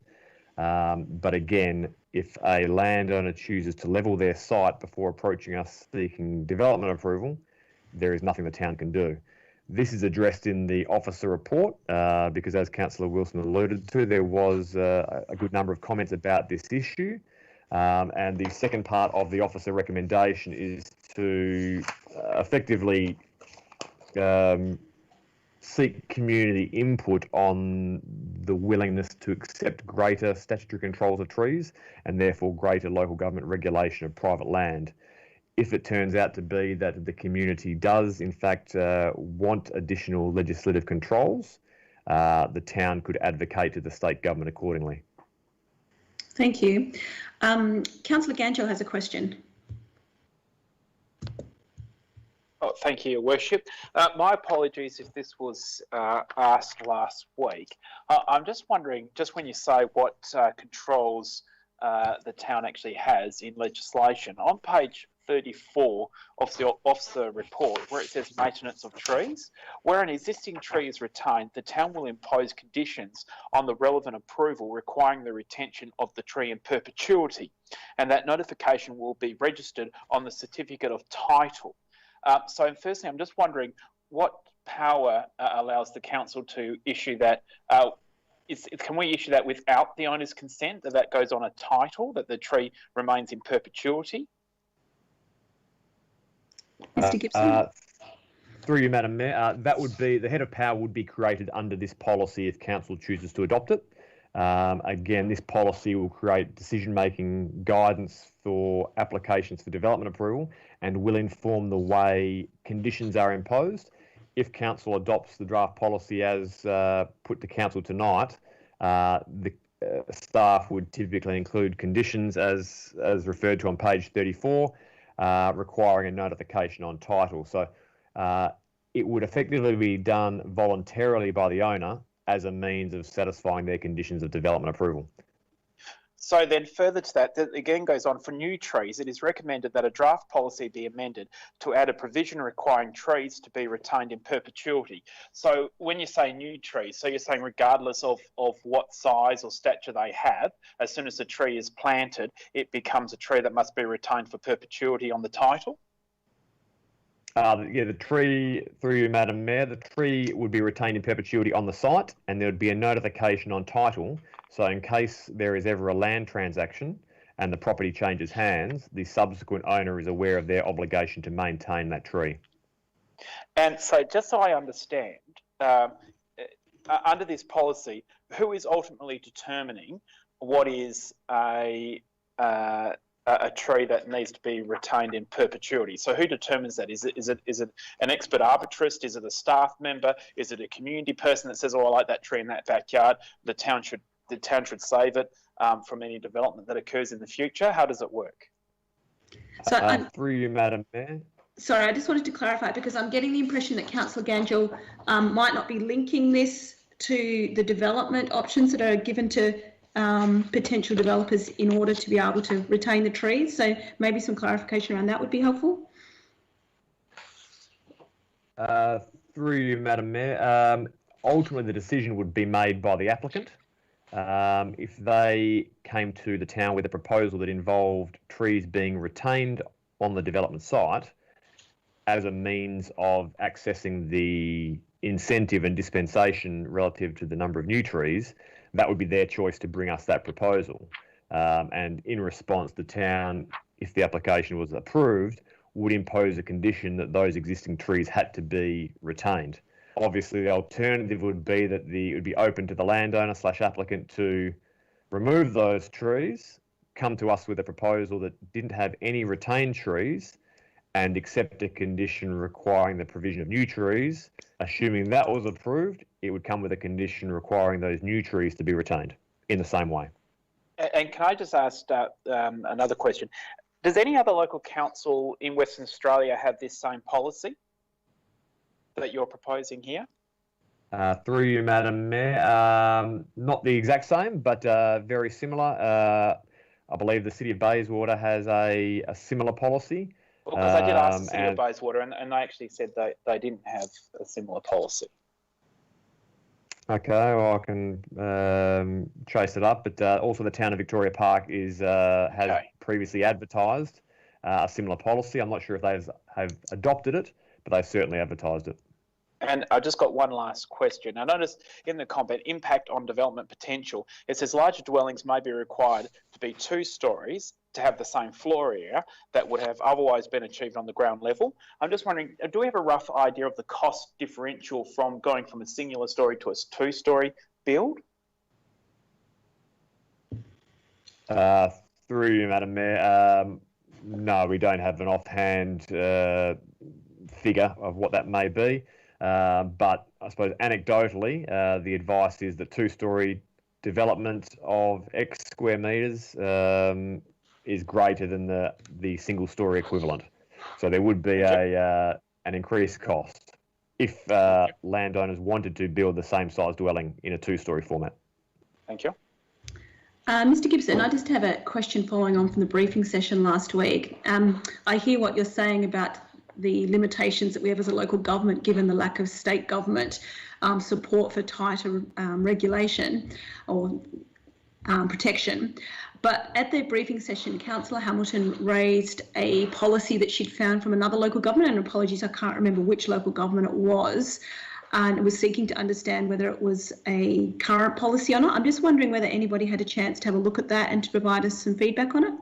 But again, if a landowner chooses to level their site before approaching us seeking development approval, there is nothing the town can do. This is addressed in the officer report because, as Councillor Wilson alluded to, there was a good number of comments about this issue. And the second part of the officer recommendation is to effectively seek community input on the willingness to accept greater statutory controls of trees and therefore greater local government regulation of private land. If it turns out to be that the community does in fact want additional legislative controls, the town could advocate to the state government accordingly. Thank you. Councillor Ganjo has a question. Oh, thank you, Your Worship. My apologies if this was asked last week. I'm just wondering, just when you say what controls the town actually has in legislation, on page 34 of the report, where it says maintenance of trees, where an existing tree is retained, the town will impose conditions on the relevant approval requiring the retention of the tree in perpetuity, and that notification will be registered on the certificate of title. So firstly, I'm just wondering what power allows the council to issue that. Can we issue that without the owner's consent, that goes on a title, that the tree remains in perpetuity? Mr. Gibson. Through you, Madam Mayor, that would be, the head of power would be created under this policy if council chooses to adopt it. Again, this policy will create decision-making guidance for applications for development approval and will inform the way conditions are imposed. If council adopts the draft policy as put to council tonight, the staff would typically include conditions as referred to on page 34, requiring a notification on title. So it would effectively be done voluntarily by the owner as a means of satisfying their conditions of development approval. So then further to that, that again goes on, for new trees, it is recommended that a draft policy be amended to add a provision requiring trees to be retained in perpetuity. So when you say new trees, so you're saying regardless of what size or stature they have, as soon as the tree is planted, it becomes a tree that must be retained for perpetuity on the title? Yeah, the tree, through you, Madam Mayor, the tree would be retained in perpetuity on the site, and there would be a notification on title. So in case there is ever a land transaction and the property changes hands, the subsequent owner is aware of their obligation to maintain that tree. And so just so I understand, under this policy, who is ultimately determining what is a tree that needs to be retained in perpetuity? So who determines that? Is it an expert arbitrist? Is it a staff member? Is it a community person that says, "Oh, I like that tree in that backyard. The town should save it from any development that occurs in the future"? How does it work? So through you, Madam Mayor. Sorry, I just wanted to clarify because I'm getting the impression that Councillor Ganjel might not be linking this to the development options that are given to potential developers in order to be able to retain the trees. So maybe some clarification around that would be helpful. Through you, Madam Mayor. Ultimately, the decision would be made by the applicant. If they came to the town with a proposal that involved trees being retained on the development site as a means of accessing the incentive and dispensation relative to the number of new trees, that would be their choice to bring us that proposal. And in response, the town, if the application was approved, would impose a condition that those existing trees had to be retained. Obviously, the alternative would be that it would be open to the landowner / applicant to remove those trees, come to us with a proposal that didn't have any retained trees, and accept a condition requiring the provision of new trees. Assuming that was approved, it would come with a condition requiring those new trees to be retained in the same way. And can I just ask another question? Does any other local council in Western Australia have this same policy that you're proposing here? Through you, Madam Mayor, not the exact same, but very similar. I believe the City of Bayswater has a similar policy. Well, because I did ask the City of Bayswater, and they actually said they didn't have a similar policy. Okay, well, I can chase it up, but also the town of Victoria Park has previously advertised a similar policy. I'm not sure if they have adopted it, but they've certainly advertised it. And I just got one last question. I noticed in the comment, impact on development potential, it says larger dwellings may be required to be 2 stories to have the same floor area that would have otherwise been achieved on the ground level. I'm just wondering, do we have a rough idea of the cost differential from going from a singular story to a 2-story build? Through you, Madam Mayor, no, we don't have an offhand figure of what that may be. But I suppose anecdotally, the advice is that 2-story development of X square metres is greater than the single-story equivalent. So there would be an increased cost if landowners wanted to build the same size dwelling in a 2-story format. Thank you. Mr. Gibson, I just have a question following on from the briefing session last week. I hear what you're saying about the limitations that we have as a local government, given the lack of state government support for tighter regulation or protection. But at the briefing session, Councillor Hamilton raised a policy that she'd found from another local government, and apologies, I can't remember which local government it was, and was seeking to understand whether it was a current policy or not. I'm just wondering whether anybody had a chance to have a look at that and to provide us some feedback on it.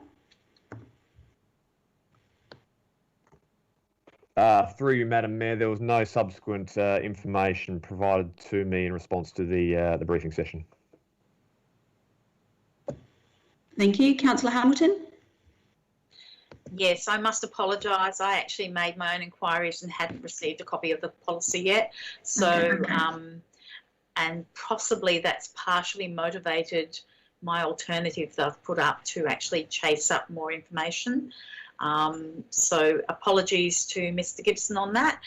Through you, Madam Mayor, there was no subsequent information provided to me in response to the briefing session. Thank you. Councillor Hamilton? Yes, I must apologise. I actually made my own inquiries and hadn't received a copy of the policy yet. So, and possibly that's partially motivated my alternative that I've put up to actually chase up more information. So apologies to Mr. Gibson on that.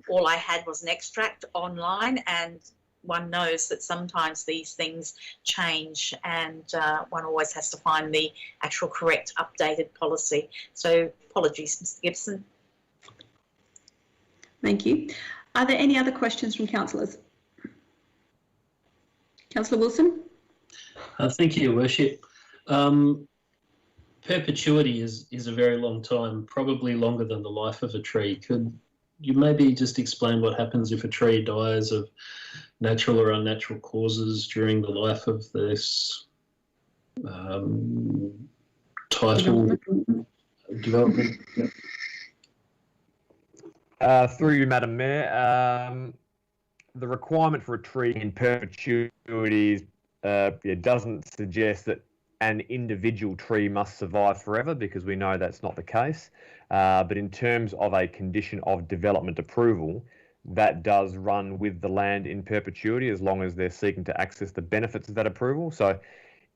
All I had was an extract online, and one knows that sometimes these things change, and one always has to find the actual correct updated policy. So apologies, Mr. Gibson. Thank you. Are there any other questions from councillors? Councillor Wilson? Thank you, Your Worship. Perpetuity is a very long time, probably longer than the life of a tree. Could you maybe just explain what happens if a tree dies of natural or unnatural causes during the life of this title development? Through you, Madam Mayor, the requirement for a tree in perpetuity doesn't suggest that an individual tree must survive forever, because we know that's not the case. But in terms of a condition of development approval, that does run with the land in perpetuity as long as they're seeking to access the benefits of that approval. So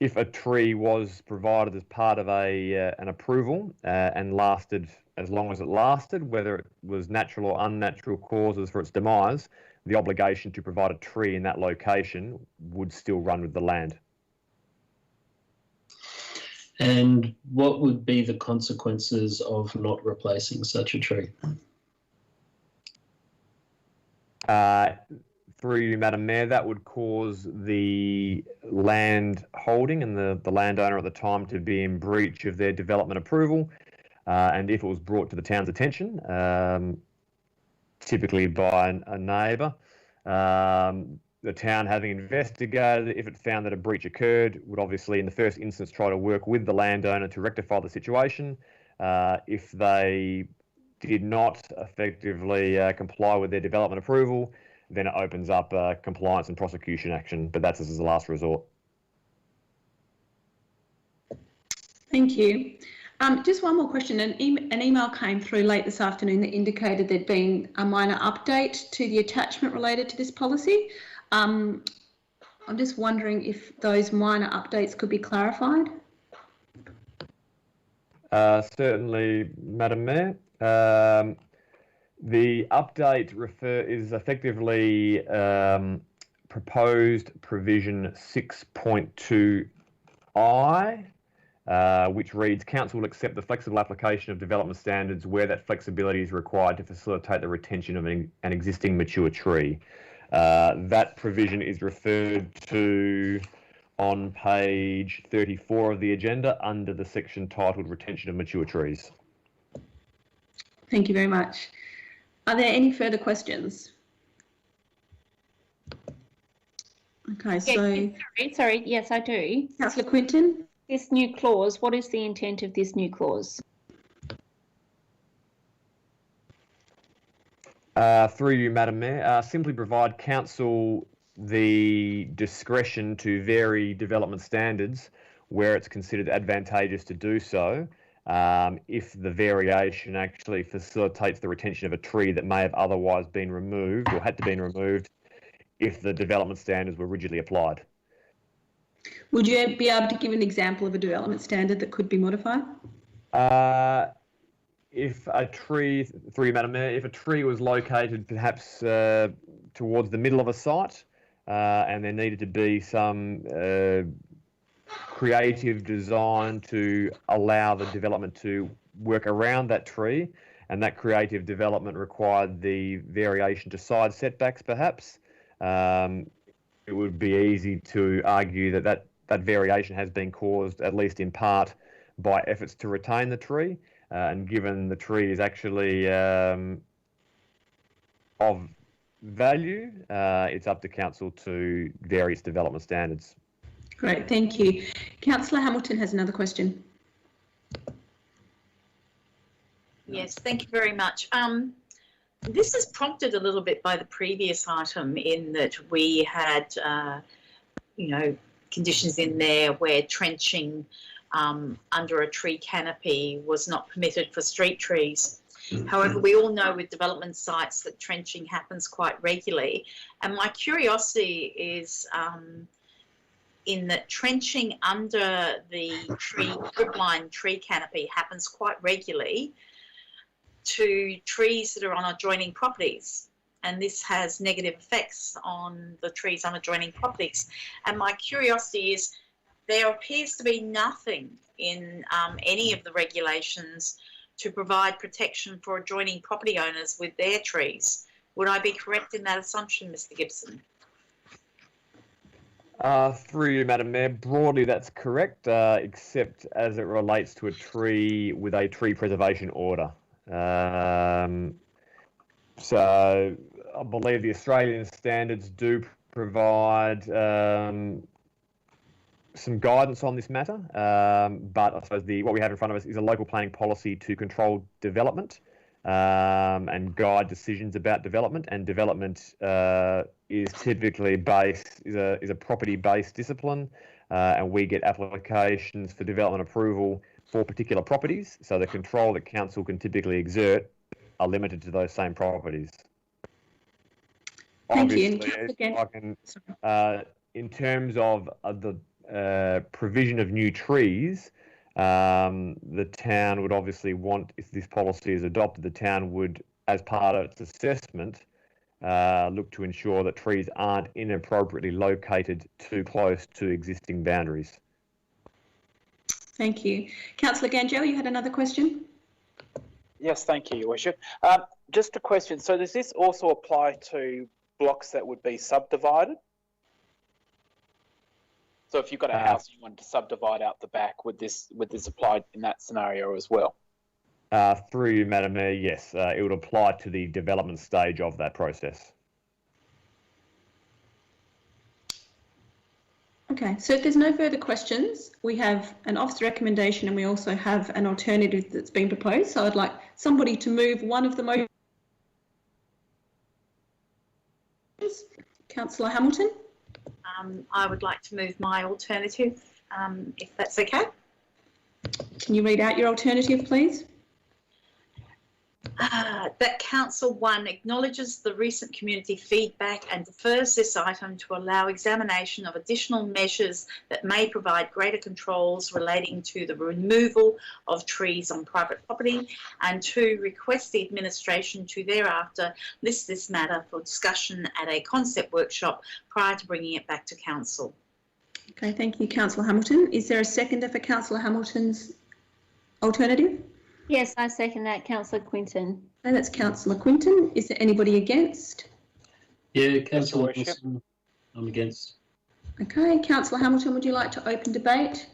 if a tree was provided as part of an approval and lasted as long as it lasted, whether it was natural or unnatural causes for its demise, the obligation to provide a tree in that location would still run with the land. And what would be the consequences of not replacing such a tree? Through you, Madam Mayor, that would cause the land holding and the landowner at the time to be in breach of their development approval. And if it was brought to the town's attention, typically by a neighbour, the town, having investigated it, if it found that a breach occurred, would obviously in the first instance try to work with the landowner to rectify the situation. If they did not effectively comply with their development approval, then it opens up compliance and prosecution action, but that's as a last resort. Thank you. Just one more question. An email came through late this afternoon that indicated there'd been a minor update to the attachment related to this policy. I'm just wondering if those minor updates could be clarified. Certainly, Madam Mayor. The update is effectively proposed provision 6.2I, which reads, Council will accept the flexible application of development standards where that flexibility is required to facilitate the retention of an existing mature tree. That provision is referred to on page 34 of the agenda under the section titled Retention of Mature Trees. Thank you very much. Are there any further questions? Okay, so... Sorry, yes, I do. Councillor Quinton? This new clause, what is the intent of this new clause? Through you, Madam Mayor, simply provide Council the discretion to vary development standards where it's considered advantageous to do so, if the variation actually facilitates the retention of a tree that may have otherwise been removed or had to be removed if the development standards were rigidly applied. Would you be able to give an example of a development standard that could be modified? If a tree, through you, Madam Mayor, if a tree was located perhaps towards the middle of a site and there needed to be some creative design to allow the development to work around that tree, and that creative development required the variation to side setbacks perhaps, it would be easy to argue that variation has been caused, at least in part, by efforts to retain the tree. And given the tree is actually of value, it's up to Council to vary its development standards. Great, thank you. Councillor Hamilton has another question. Yes, thank you very much. This is prompted a little bit by the previous item in that we had, conditions in there where trenching under a tree canopy was not permitted for street trees. However, we all know with development sites that trenching happens quite regularly. And my curiosity is in that trenching under the dripline tree canopy happens quite regularly to trees that are on adjoining properties. And this has negative effects on the trees on adjoining properties. And my curiosity is, there appears to be nothing in any of the regulations to provide protection for adjoining property owners with their trees. Would I be correct in that assumption, Mr. Gibson? Through you, Madam Mayor, broadly that's correct, except as it relates to a tree with a tree preservation order. So I believe the Australian standards do provide some guidance on this matter, but I suppose what we have in front of us is a local planning policy to control development and guide decisions about development. And development is typically is a property-based discipline, and we get applications for development approval for particular properties. So the control that Council can typically exert are limited to those same properties. Thank Obviously, you. I can, in terms of the provision of new trees, the town would obviously want, if this policy is adopted, the town would, as part of its assessment, look to ensure that trees aren't inappropriately located too close to existing boundaries. Thank you. Councillor Gangel, you had another question? Yes, thank you, Your Worship. Just a question. So does this also apply to blocks that would be subdivided? So if you've got a house and you wanted to subdivide out the back, would this apply in that scenario as well? Through you, Madam Mayor, yes, it would apply to the development stage of that process. Okay, so if there's no further questions, we have an officer recommendation and we also have an alternative that's been proposed. So I'd like somebody to move one of the motions. Councillor Hamilton. I would like to move my alternative, if that's okay. Can you read out your alternative, please? That Council 1 acknowledges the recent community feedback and defers this item to allow examination of additional measures that may provide greater controls relating to the removal of trees on private property, and 2, request the administration to thereafter list this matter for discussion at a concept workshop prior to bringing it back to Council. Okay, thank you, Councillor Hamilton. Is there a seconder for Councillor Hamilton's alternative? Yes, I second that, Councillor Quinton. Okay, that's Councillor Quinton. Is there anybody against? Yeah, Councillor Wilson, I'm against. Okay, Councillor Hamilton, would you like to open debate?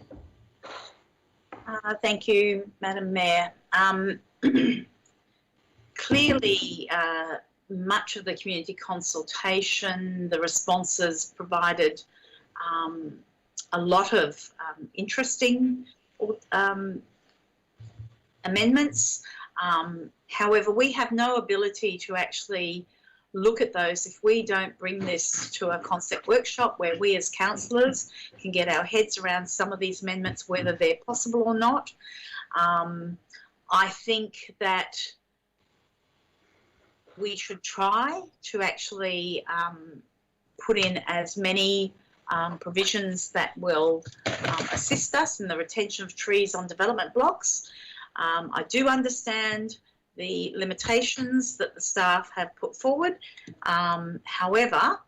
Thank you, Madam Mayor. Clearly, much of the community consultation, the responses provided a lot of interesting amendments. However, we have no ability to actually look at those if we don't bring this to a concept workshop where we as councillors can get our heads around some of these amendments, whether they're possible or not. I think that we should try to actually put in as many provisions that will assist us in the retention of trees on development blocks. I do understand the limitations that the staff have put forward. However,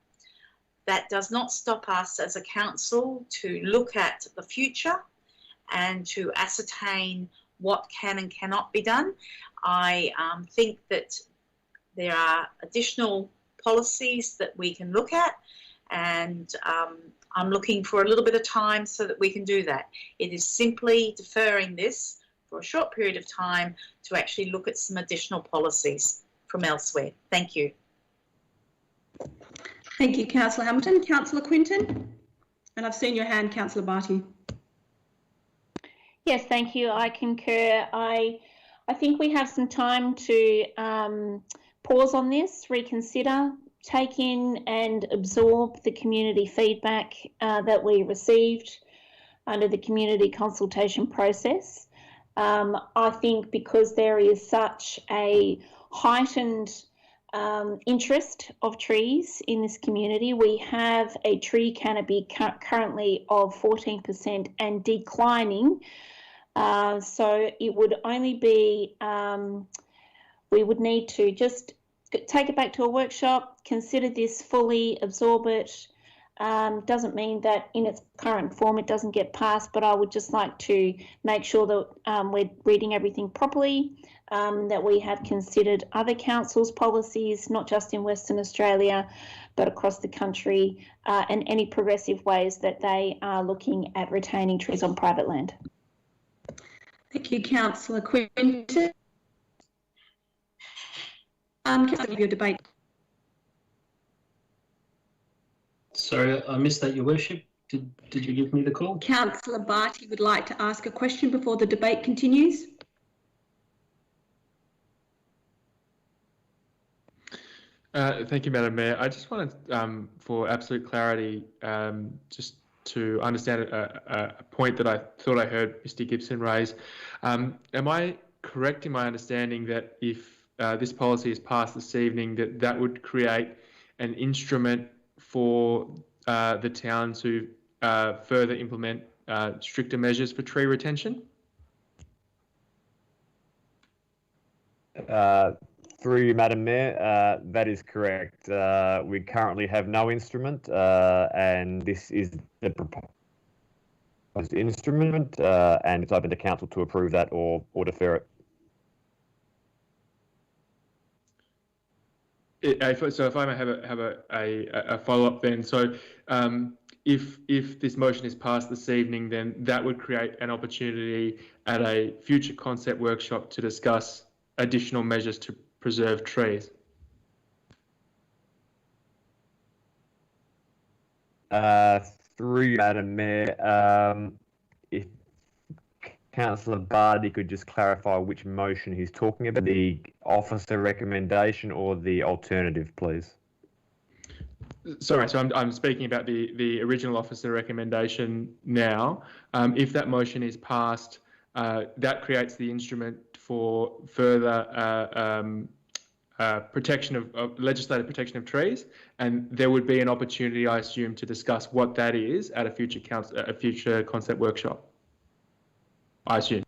that does not stop us as a council to look at the future and to ascertain what can and cannot be done. I think that there are additional policies that we can look at, and I'm looking for a little bit of time so that we can do that. It is simply deferring this for a short period of time to actually look at some additional policies from elsewhere. Thank you. Thank you, Councillor Hamilton. Councillor Quinton? And I've seen your hand, Councillor Barty. Yes, thank you. I concur. I think we have some time to pause on this, reconsider, take in and absorb the community feedback that we received under the community consultation process. I think because there is such a heightened interest of trees in this community, we have a tree canopy currently of 14% and declining. So it would only be, we would need to just take it back to a workshop, consider this fully, absorb it. Doesn't mean that in its current form it doesn't get passed, but I would just like to make sure that we're reading everything properly, that we have considered other councils' policies, not just in Western Australia, but across the country, and any progressive ways that they are looking at retaining trees on private land. Thank you, Councillor Quinton. Councillor, your debate. Sorry, I missed that, Your Worship. Did you give me the call? Councillor Barty would like to ask a question before the debate continues. Thank you, Madam Mayor. I just wanted, for absolute clarity, just to understand a point that I thought I heard Mr. Gibson raise. Am I correct in my understanding that if this policy is passed this evening, that would create an instrument for the town to further implement stricter measures for tree retention? Through you, Madam Mayor, that is correct. We currently have no instrument, and this is the proposed instrument, and it's open to council to approve that or defer it. So if I may have a follow-up then. So if this motion is passed this evening, then that would create an opportunity at a future concept workshop to discuss additional measures to preserve trees. Through you, Madam Mayor, if Councillor Barty could just clarify which motion he's talking about, the officer recommendation or the alternative, please. Sorry, so I'm speaking about the original officer recommendation now. If that motion is passed, that creates the instrument for further protection of legislative protection of trees, and there would be an opportunity, I assume, to discuss what that is at a future concept workshop. I assume.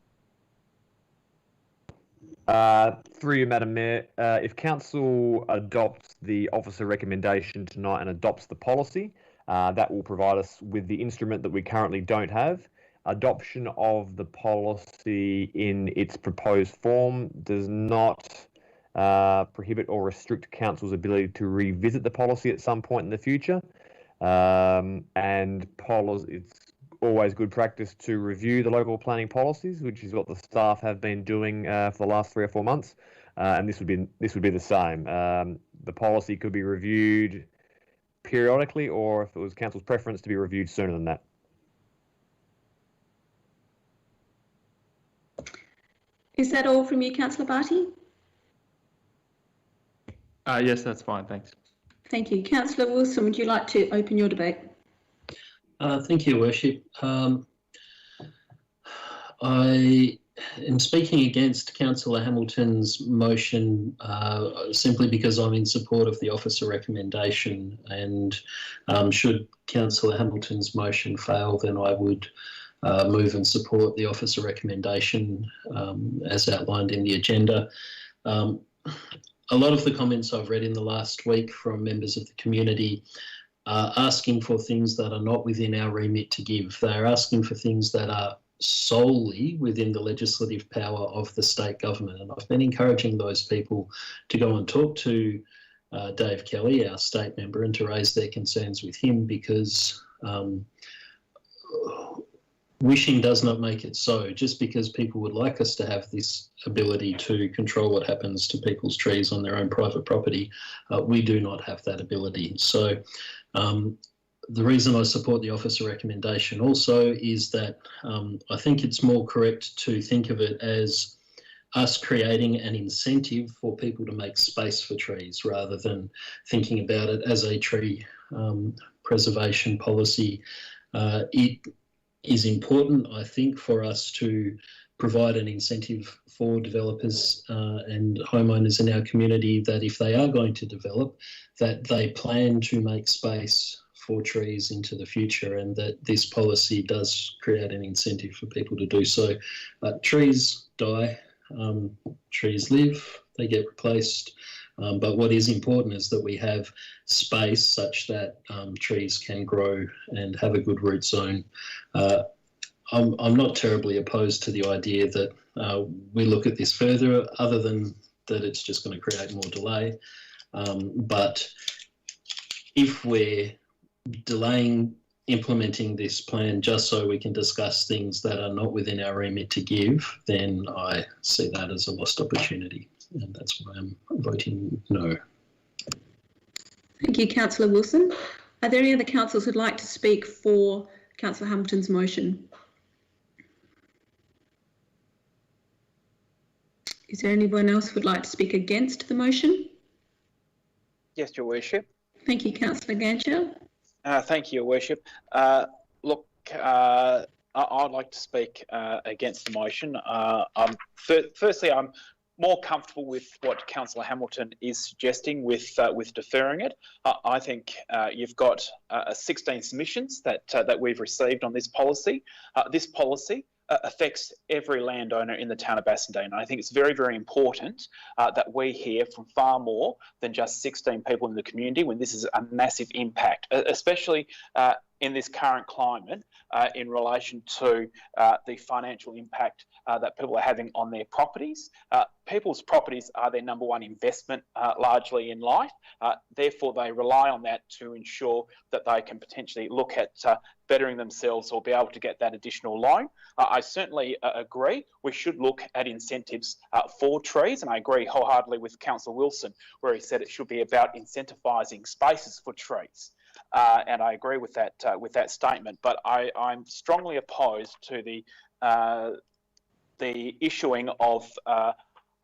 Through you, Madam Mayor, if Council adopts the officer recommendation tonight and adopts the policy, that will provide us with the instrument that we currently don't have. Adoption of the policy in its proposed form does not prohibit or restrict Council's ability to revisit the policy at some point in the future. And it's always good practice to review the local planning policies, which is what the staff have been doing for the last 3 or 4 months. And this would be the same. The policy could be reviewed periodically, or if it was Council's preference, to be reviewed sooner than that. Is that all from you, Councillor Barty? Yes, that's fine. Thanks. Thank you. Councillor Wilson, would you like to open your debate? Thank you, Worship. I am speaking against Councillor Hamilton's motion simply because I'm in support of the officer recommendation, and should Councillor Hamilton's motion fail, then I would move and support the officer recommendation as outlined in the agenda. A lot of the comments I've read in the last week from members of the community are asking for things that are not within our remit to give. They're asking for things that are solely within the legislative power of the state government. And I've been encouraging those people to go and talk to Dave Kelly, our state member, and to raise their concerns with him, because wishing does not make it so. Just because people would like us to have this ability to control what happens to people's trees on their own private property, we do not have that ability. So the reason I support the officer recommendation also is that I think it's more correct to think of it as us creating an incentive for people to make space for trees, rather than thinking about it as a tree preservation policy. It is important, I think, for us to provide an incentive for developers and homeowners in our community that if they are going to develop, that they plan to make space for trees into the future, and that this policy does create an incentive for people to do so. Trees die, trees live, they get replaced. But what is important is that we have space such that trees can grow and have a good root zone. I'm not terribly opposed to the idea that we look at this further, other than that it's just going to create more delay. But if we're delaying implementing this plan just so we can discuss things that are not within our remit to give, then I see that as a lost opportunity. And that's why I'm voting no. Thank you, Councillor Wilson. Are there any other councillors who'd like to speak for Councillor Hamilton's motion? Is there anyone else who would like to speak against the motion? Yes, Your Worship. Thank you, Councillor Gancher. Thank you, Your Worship. Look, I'd like to speak against the motion. Firstly, I'm more comfortable with what Councillor Hamilton is suggesting with deferring it. I think you've got 16 submissions that we've received on this policy. This policy affects every landowner in the town of Bassendean. I think it's very, very important that we hear from far more than just 16 people in the community when this is a massive impact, especially in this current climate in relation to the financial impact that people are having on their properties. People's properties are their number one investment largely in life. Therefore, they rely on that to ensure that they can potentially look at bettering themselves or be able to get that additional loan. I certainly agree we should look at incentives for trees, and I agree wholeheartedly with Councillor Wilson where he said it should be about incentivising spaces for trees. and I agree with that statement. But I'm strongly opposed to the issuing of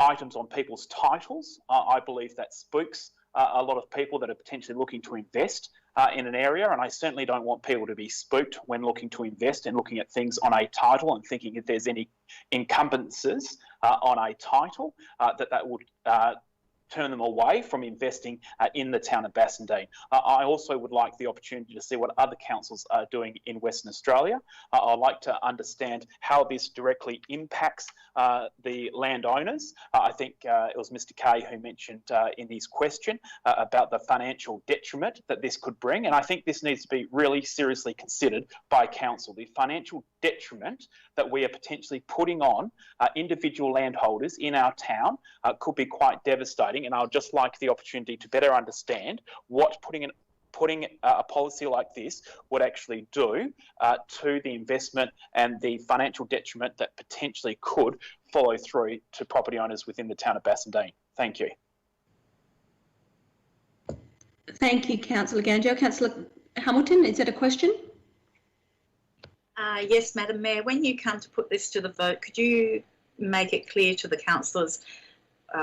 items on people's titles. I believe that spooks a lot of people that are potentially looking to invest in an area, and I certainly don't want people to be spooked when looking to invest and looking at things on a title and thinking if there's any encumbrances on a title that would turn them away from investing in the town of Bassendean. I also would like the opportunity to see what other councils are doing in Western Australia. I'd like to understand how this directly impacts the landowners. I think it was Mr. Kay who mentioned in his question about the financial detriment that this could bring, and I think this needs to be really seriously considered by council. The financial detriment that we are potentially putting on individual landholders in our town could be quite devastating, and I would just like the opportunity to better understand what putting a policy like this would actually do to the investment and the financial detriment that potentially could follow through to property owners within the town of Bassendean. Thank you. Thank you, Councillor Ganjo. Councillor Hamilton, is that a question? Yes, Madam Mayor. When you come to put this to the vote, could you make it clear to the councillors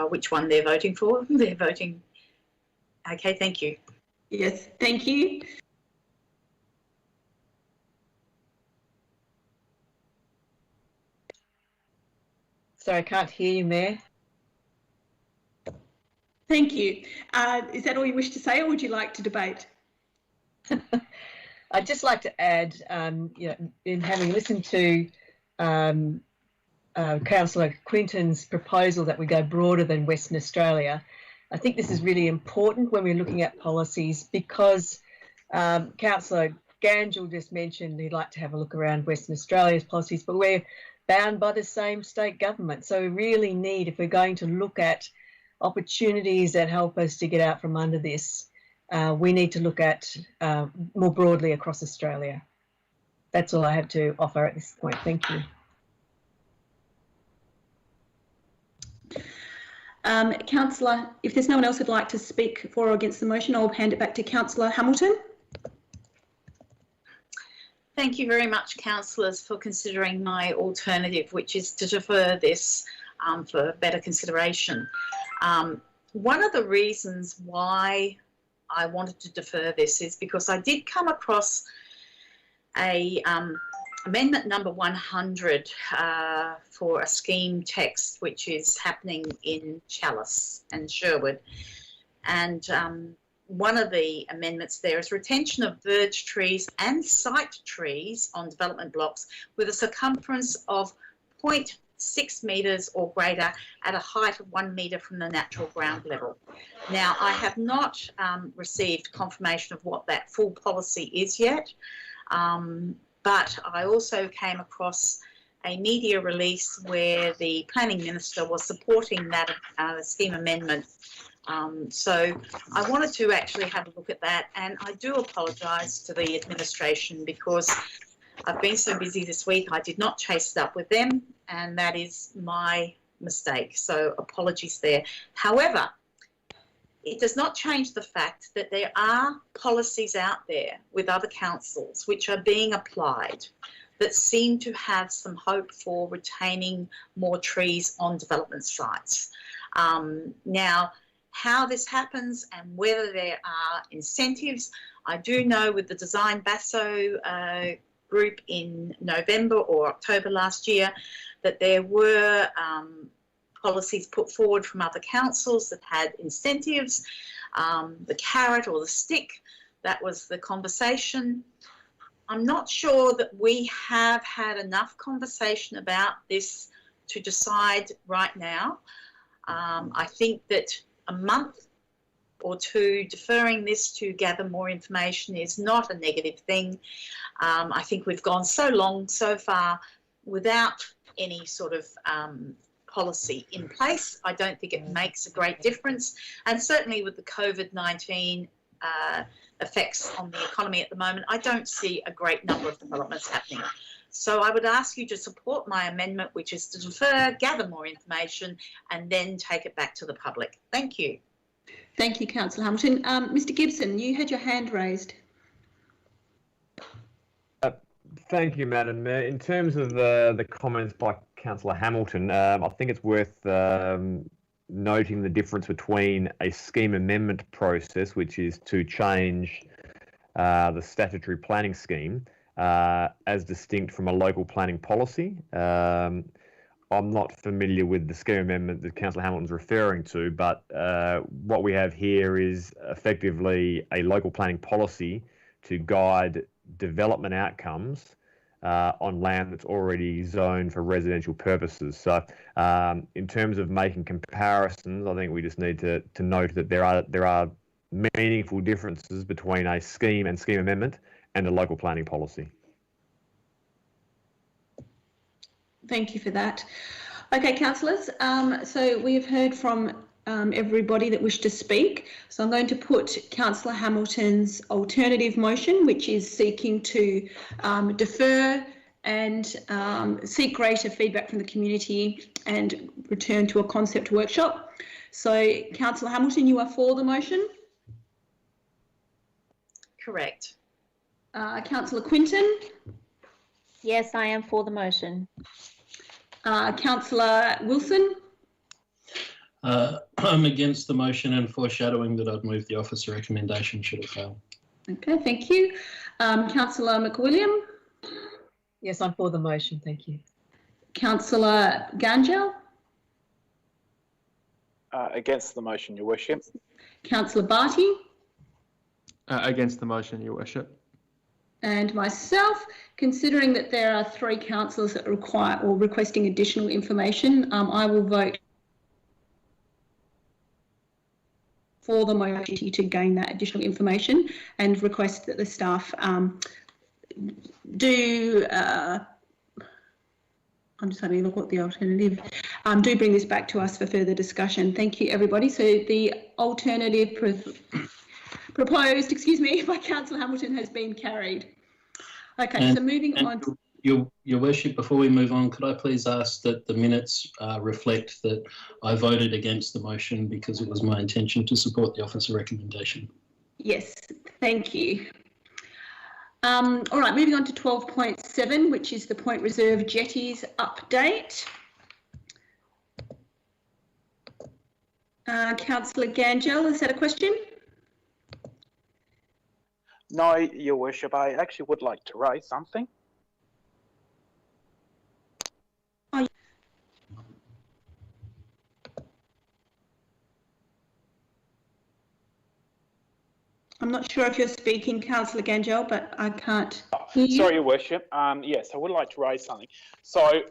which one they're voting for? They're voting. Okay, thank you. Yes, thank you. Sorry, I can't hear you, Mayor. Thank you. Is that all you wish to say, or would you like to debate? I'd just like to add, in having listened to Councillor Quinton's proposal that we go broader than Western Australia, I think this is really important when we're looking at policies, because Councillor Ganjel just mentioned he'd like to have a look around Western Australia's policies, but we're bound by the same state government. So we really need, if we're going to look at opportunities that help us to get out from under this, we need to look at more broadly across Australia. That's all I have to offer at this point. Thank you. Councillor, if there's no one else who'd like to speak for or against the motion, I'll hand it back to Councillor Hamilton. Thank you very much, councillors, for considering my alternative, which is to defer this for better consideration. One of the reasons why I wanted to defer this is because I did come across a amendment number 100 for a scheme text which is happening in Chalice and Sherwood, and one of the amendments there is retention of verge trees and site trees on development blocks with a circumference of 0.6 metres or greater at a height of 1 metre from the natural ground level. Now, I have not received confirmation of what that full policy is yet, but I also came across a media release where the Planning Minister was supporting that scheme amendment. So I wanted to actually have a look at that, and I do apologise to the administration because I've been so busy this week I did not chase it up with them, and that is my mistake, so apologies there. However, it does not change the fact that there are policies out there with other councils which are being applied that seem to have some hope for retaining more trees on development sites. Now, how this happens and whether there are incentives, I do know with the Design Basso group in November or October last year that there were policies put forward from other councils that had incentives, the carrot or the stick, that was the conversation. I'm not sure that we have had enough conversation about this to decide right now. I think that a month or two deferring this to gather more information is not a negative thing. I think we've gone so long so far without any sort of policy in place. I don't think it makes a great difference, and certainly with the COVID-19 effects on the economy at the moment, I don't see a great number of developments happening. So I would ask you to support my amendment, which is to defer, gather more information, and then take it back to the public. Thank you. Thank you, Councillor Hamilton. Mr Gibson, you had your hand raised. Thank you, Madam Mayor. In terms of the comments by Councillor Hamilton, I think it's worth noting the difference between a scheme amendment process, which is to change the statutory planning scheme, as distinct from a local planning policy. I'm not familiar with the scheme amendment that Councillor Hamilton's referring to, but what we have here is effectively a local planning policy to guide development outcomes on land that's already zoned for residential purposes. So in terms of making comparisons, I think we just need to note that there are meaningful differences between a scheme and scheme amendment and a local planning policy. Thank you for that. Okay, councillors, so we've heard from everybody that wished to speak. So I'm going to put Councillor Hamilton's alternative motion, which is seeking to defer and seek greater feedback from the community and return to a concept workshop. So Councillor Hamilton, you are for the motion? Correct. Councillor Quinton? Yes, I am for the motion. Councillor Wilson? I'm against the motion and foreshadowing that I'd move the officer recommendation should it fail. Okay, thank you. Councillor McWilliam? Yes, I'm for the motion. Thank you. Councillor Gangel? Against the motion, Your Worship. Councillor Barty? Against the motion, Your Worship. And myself, considering that there are 3 councillors that require or requesting additional information, I will vote for the motion to gain that additional information and request that the staff I'm just having a look at the alternative, do bring this back to us for further discussion. Thank you, everybody. So the alternative proposed, by Councillor Hamilton has been carried. Okay, so moving on. Your Worship, before we move on, could I please ask that the minutes reflect that I voted against the motion because it was my intention to support the officer recommendation? Yes, thank you. All right, moving on to 12.7, which is the Point Reserve Jetties update. Councillor Gangel, is that a question? No, Your Worship, I actually would like to raise something. I'm not sure if you're speaking, Councillor Gangel, but I can't hear you. Sorry, Your Worship. Yes, I would like to raise something. So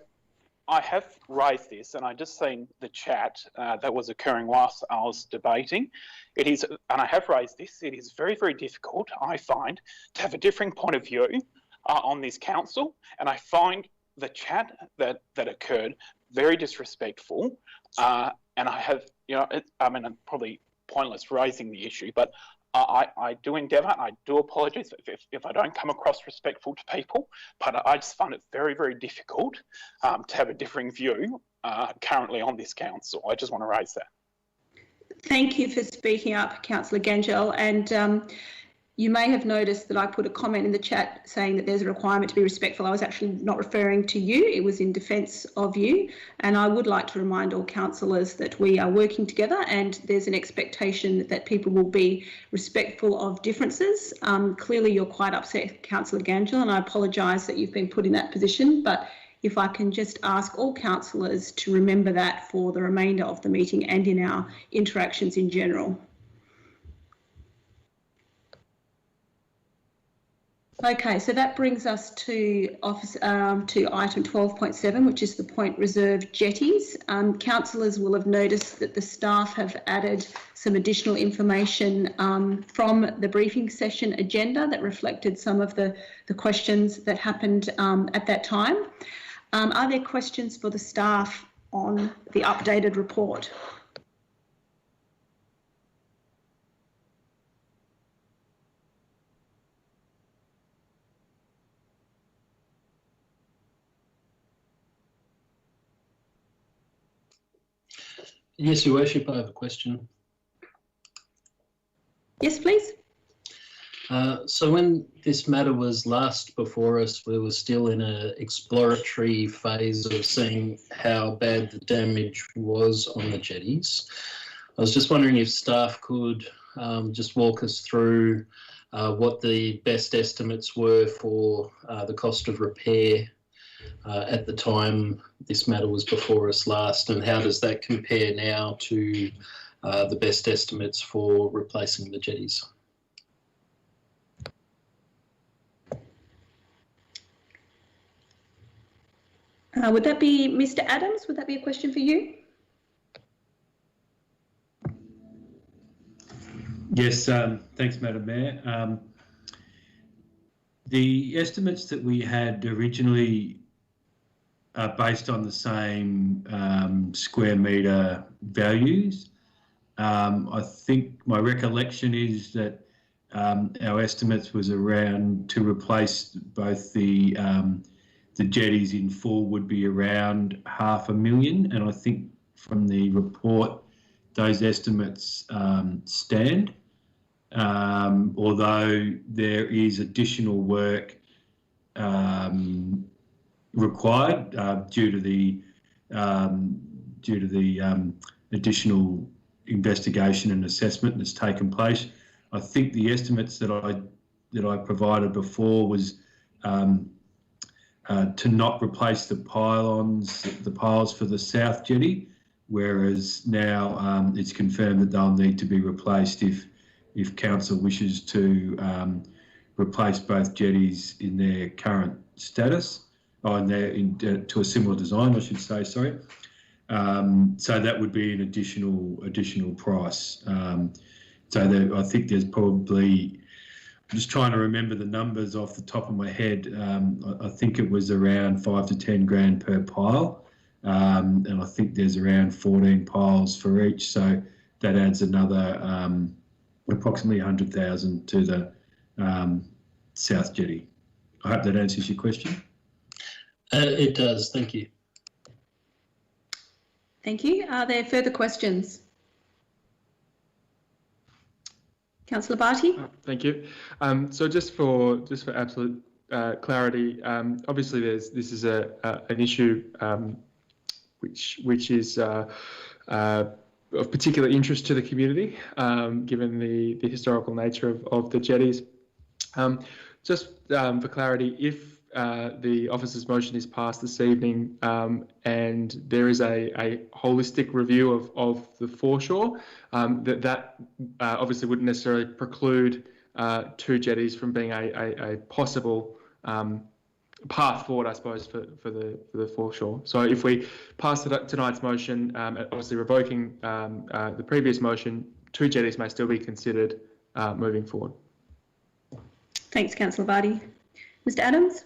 I have raised this, and I just seen the chat that was occurring whilst I was debating. It is, and I have raised this, it is very, very difficult, I find, to have a differing point of view on this council, and I find the chat that occurred very disrespectful, and I have, I'm probably pointless raising the issue, but I do endeavour, and I do apologise if I don't come across respectful to people, but I just find it very, very difficult to have a differing view currently on this council. I just want to raise that. Thank you for speaking up, Councillor Gangel, and you may have noticed that I put a comment in the chat saying that there's a requirement to be respectful. I was actually not referring to you, it was in defence of you, and I would like to remind all councillors that we are working together and there's an expectation that people will be respectful of differences. Clearly you're quite upset, Councillor Gangel, and I apologise that you've been put in that position, but if I can just ask all councillors to remember that for the remainder of the meeting and in our interactions in general. Okay, so that brings us to item 12.7, which is the Point Reserve Jetties. Councillors will have noticed that the staff have added some additional information from the briefing session agenda that reflected some of the questions that happened at that time. Are there questions for the staff on the updated report? Yes, Your Worship, I have a question. Yes, please. So when this matter was last before us, we were still in an exploratory phase of seeing how bad the damage was on the jetties. I was just wondering if staff could just walk us through what the best estimates were for the cost of repair at the time this matter was before us last, and how does that compare now to the best estimates for replacing the jetties? Would that be Mr. Adams? Would that be a question for you? Yes, thanks, Madam Mayor. The estimates that we had originally are based on the same square metre values. I think my recollection is that our estimates was around, to replace both the jetties in full, would be around $500,000, and I think from the report those estimates stand, although there is additional work required due to the additional investigation and assessment that's taken place. I think the estimates that I provided before was to not replace the piles for the South Jetty, whereas now it's confirmed that they'll need to be replaced if council wishes to replace both jetties in their current status, or to a similar design, I should say. Sorry. So that would be an additional price. I think there's probably, I'm just trying to remember the numbers off the top of my head. I think it was around 5 to 10 grand per pile, and I think there's around 14 piles for each. So that adds another approximately 100,000 to the South Jetty. I hope that answers your question. It does. Thank you. Thank you. Are there further questions? Councillor Barty. Thank you. So just for absolute clarity, obviously this is an issue which is of particular interest to the community, given the historical nature of the jetties. Just for clarity, if the officer's motion is passed this evening and there is a holistic review of the foreshore, that obviously wouldn't necessarily preclude two jetties from being a possible path forward, I suppose, for the foreshore. So if we pass tonight's motion, obviously revoking the previous motion, two jetties may still be considered moving forward. Thanks, Councillor Barty. Mr. Adams?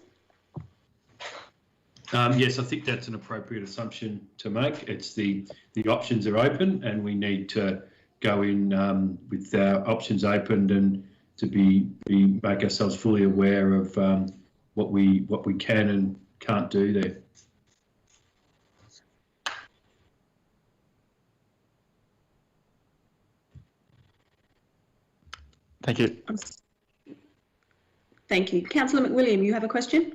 Yes, I think that's an appropriate assumption to make. It's the options are open, and we need to go in with our options opened and to make ourselves fully aware of what we can and can't do there. Thank you. Thank you. Councillor McWilliam, you have a question?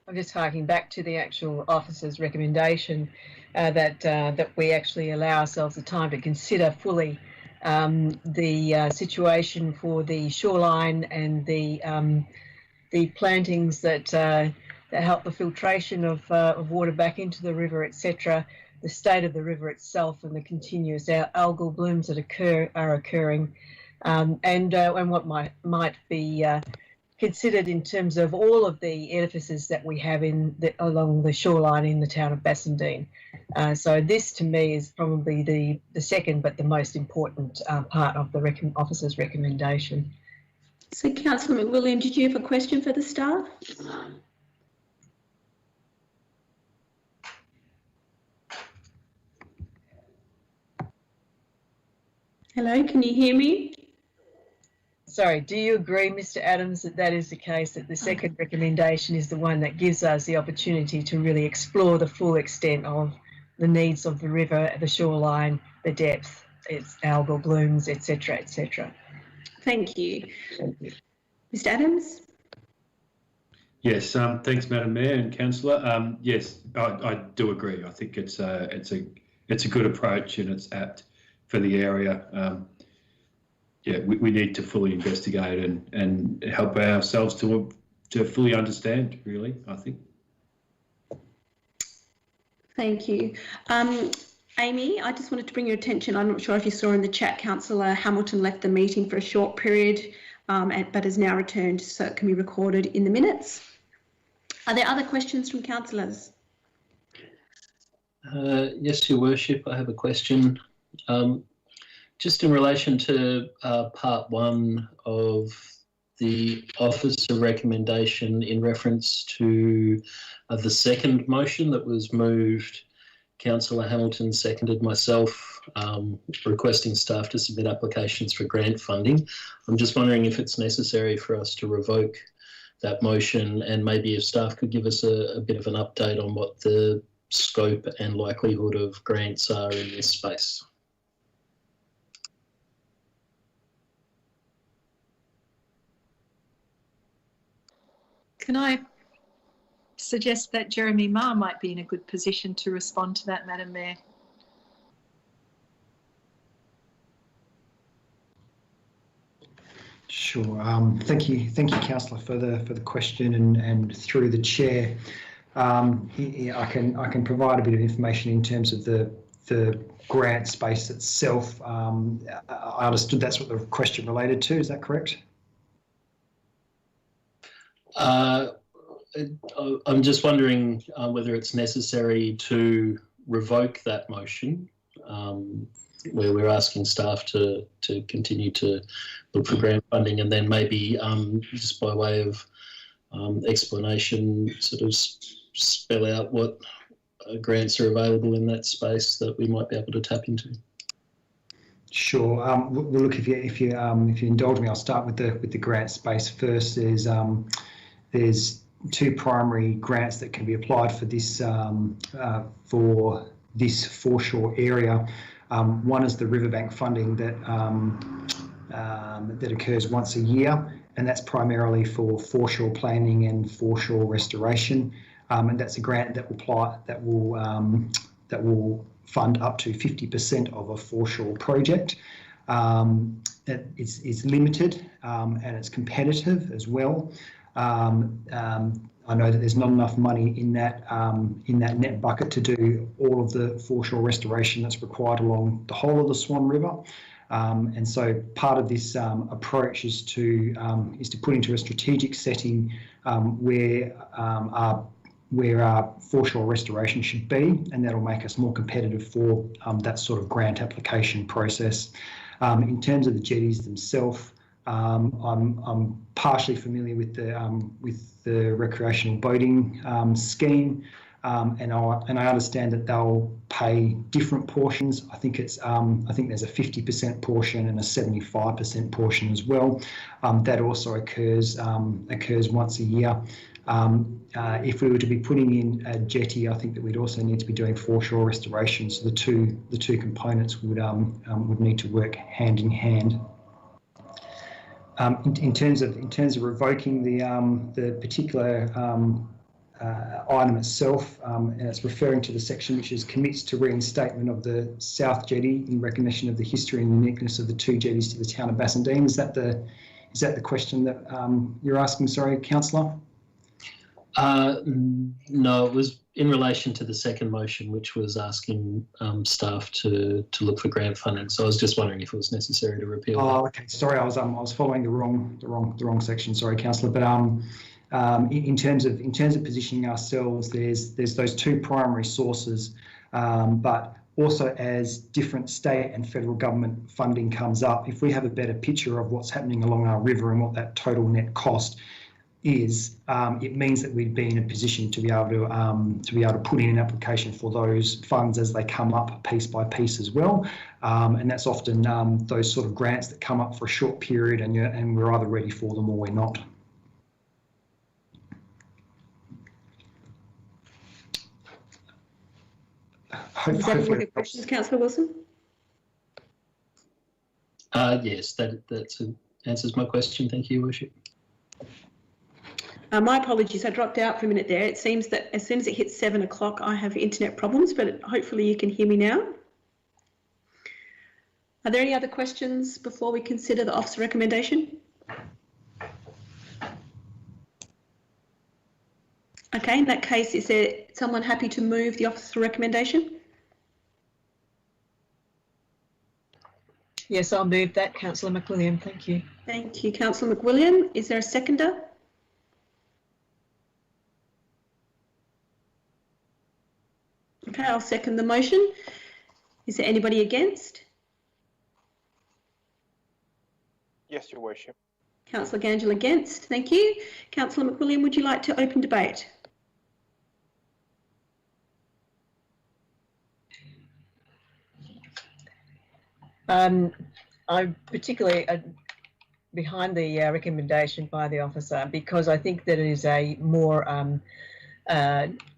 I'm just harking back to the actual officer's recommendation that we actually allow ourselves the time to consider fully the situation for the shoreline and the plantings that help the filtration of water back into the river, etc. The state of the river itself and the continuous algal blooms that are occurring, and what might be considered in terms of all of the edifices that we have along the shoreline in the town of Bassendean. So this, to me, is probably the second but the most important part of the officer's recommendation. So, Councillor McWilliam, did you have a question for the staff? Hello, can you hear me? Sorry, do you agree, Mr. Adams, that is the case, that the second recommendation is the one that gives us the opportunity to really explore the full extent of the needs of the river, the shoreline, the depth, its algal blooms, etc., etc.? Thank you. Mr. Adams? Yes, thanks, Madam Mayor and Councillor. Yes, I do agree. I think it's a good approach and it's apt for the area. Yeah, we need to fully investigate and help ourselves to fully understand, really, I think. Thank you. Amy, I just wanted to bring your attention. I'm not sure if you saw in the chat, Councillor Hamilton left the meeting for a short period, but has now returned, so it can be recorded in the minutes. Are there other questions from councillors? Yes, Your Worship, I have a question. Just in relation to part 1 of the officer recommendation in reference to the second motion that was moved, Councillor Hamilton seconded, myself, requesting staff to submit applications for grant funding. I'm just wondering if it's necessary for us to revoke that motion, and maybe if staff could give us a bit of an update on what the scope and likelihood of grants are in this space. Can I suggest that Jeremy Marr might be in a good position to respond to that, Madam Mayor? Sure. Thank you, Councillor, for the question, and through the chair, I can provide a bit of information in terms of the grant space itself. I understood that's what the question related to. Is that correct? I'm just wondering whether it's necessary to revoke that motion, where we're asking staff to continue to look for grant funding, and then maybe just by way of explanation, sort of spell out what grants are available in that space that we might be able to tap into. Sure. Well, look, if you indulge me, I'll start with the grant space first. There's 2 primary grants that can be applied for this foreshore area. One is the riverbank funding that occurs once a year, and that's primarily for foreshore planning and foreshore restoration. And that's a grant that will fund up to 50% of a foreshore project. It's limited and it's competitive as well. I know that there's not enough money in that net bucket to do all of the foreshore restoration that's required along the whole of the Swan River. And so part of this approach is to put into a strategic setting where our foreshore restoration should be, and that'll make us more competitive for that sort of grant application process. In terms of the jetties themselves, I'm partially familiar with the recreational boating scheme, and I understand that they'll pay different portions. I think there's a 50% portion and a 75% portion as well. That also occurs once a year. If we were to be putting in a jetty, I think that we'd also need to be doing foreshore restoration. So the two components would need to work hand in hand. In terms of revoking the particular item itself, and it's referring to the section which is commits to reinstatement of the South Jetty in recognition of the history and uniqueness of the 2 jetties to the town of Bassendean. Is that the question that you're asking? Sorry, Councillor. No, it was in relation to the second motion, which was asking staff to look for grant funding. So I was just wondering if it was necessary to repeal. Oh, okay. Sorry, I was following the wrong section. Sorry, Councillor. But in terms of positioning ourselves, there's those 2 primary sources, but also as different state and federal government funding comes up, if we have a better picture of what's happening along our river and what that total net cost is, it means that we'd be in a position to be able to put in an application for those funds as they come up piece by piece as well, and that's often those sort of grants that come up for a short period, and we're either ready for them or we're not. Is that all the questions, Councillor Wilson? Yes, that's answers my question. Thank you, Your Worship. My apologies, I dropped out for a minute there. It seems that as soon as it hits 7 o'clock, I have internet problems, but hopefully you can hear me now. Are there any other questions before we consider the officer recommendation? Okay, in that case, is there someone happy to move the officer recommendation? Yes, I'll move that, Councillor McWilliam. Thank you. Thank you, Councillor McWilliam. Is there a seconder? Okay, I'll second the motion. Is there anybody against? Yes, Your Worship. Councillor Gangel against. Thank you. Councillor McWilliam, would you like to open debate? I'm particularly behind the recommendation by the officer because I think that it is a more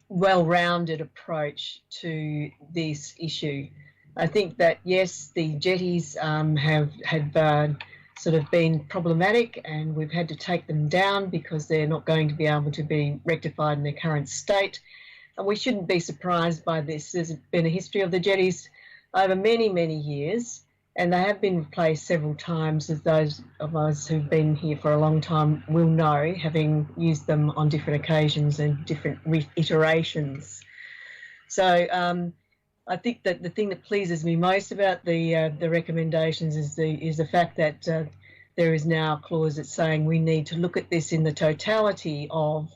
well-rounded approach to this issue. I think that, yes, the jetties have sort of been problematic and we've had to take them down because they're not going to be able to be rectified in their current state. And we shouldn't be surprised by this. There's been a history of the jetties over many, many years, and they have been replaced several times, as those of us who've been here for a long time will know, having used them on different occasions and different iterations. So I think that the thing that pleases me most about the recommendations is the fact that there is now a clause that's saying we need to look at this in the totality of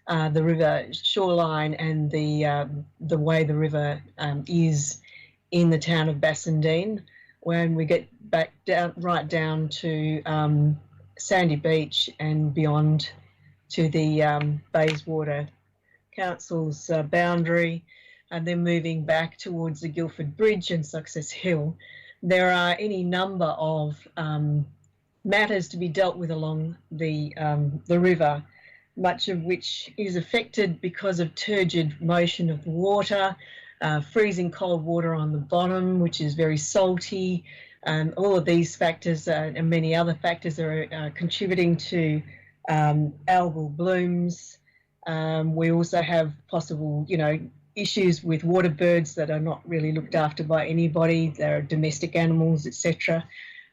the river shoreline and the way the river is in the town of Bassendean. When we get back down, right down to Sandy Beach and beyond to the Bayswater Council's boundary, and then moving back towards the Guildford Bridge and Success Hill, there are any number of matters to be dealt with along the river, much of which is affected because of turgid motion of the water, freezing cold water on the bottom, which is very salty. All of these factors and many other factors are contributing to algal blooms. We also have possible, issues with water birds that are not really looked after by anybody. There are domestic animals, etc.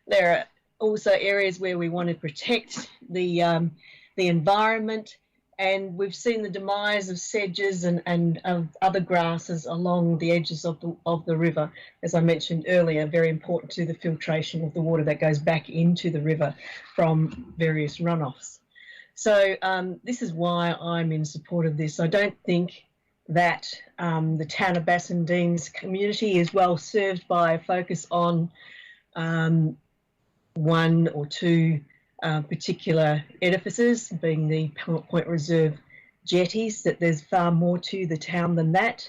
There are also areas where we want to protect the environment. And we've seen the demise of sedges and of other grasses along the edges of the river, as I mentioned earlier, very important to the filtration of the water that goes back into the river from various runoffs. So this is why I'm in support of this. I don't think that the town of Bassendean's community is well served by a focus on one or two particular edifices, being the Point Reserve jetties, that there's far more to the town than that.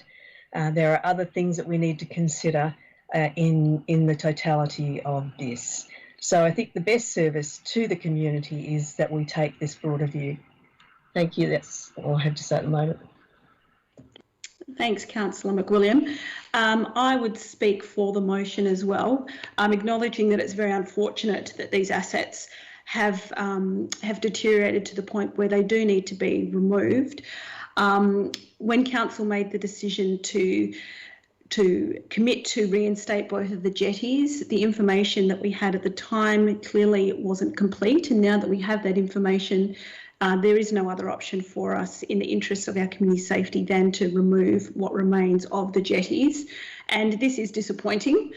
There are other things that we need to consider in the totality of this. So I think the best service to the community is that we take this broader view. Thank you. That's all I have to say at the moment. Thanks, Councillor McWilliam. I would speak for the motion as well. I'm acknowledging that it's very unfortunate that these assets have deteriorated to the point where they do need to be removed. When council made the decision to commit to reinstate both of the jetties, the information that we had at the time clearly wasn't complete, and now that we have that information, there is no other option for us in the interests of our community safety than to remove what remains of the jetties, and this is disappointing.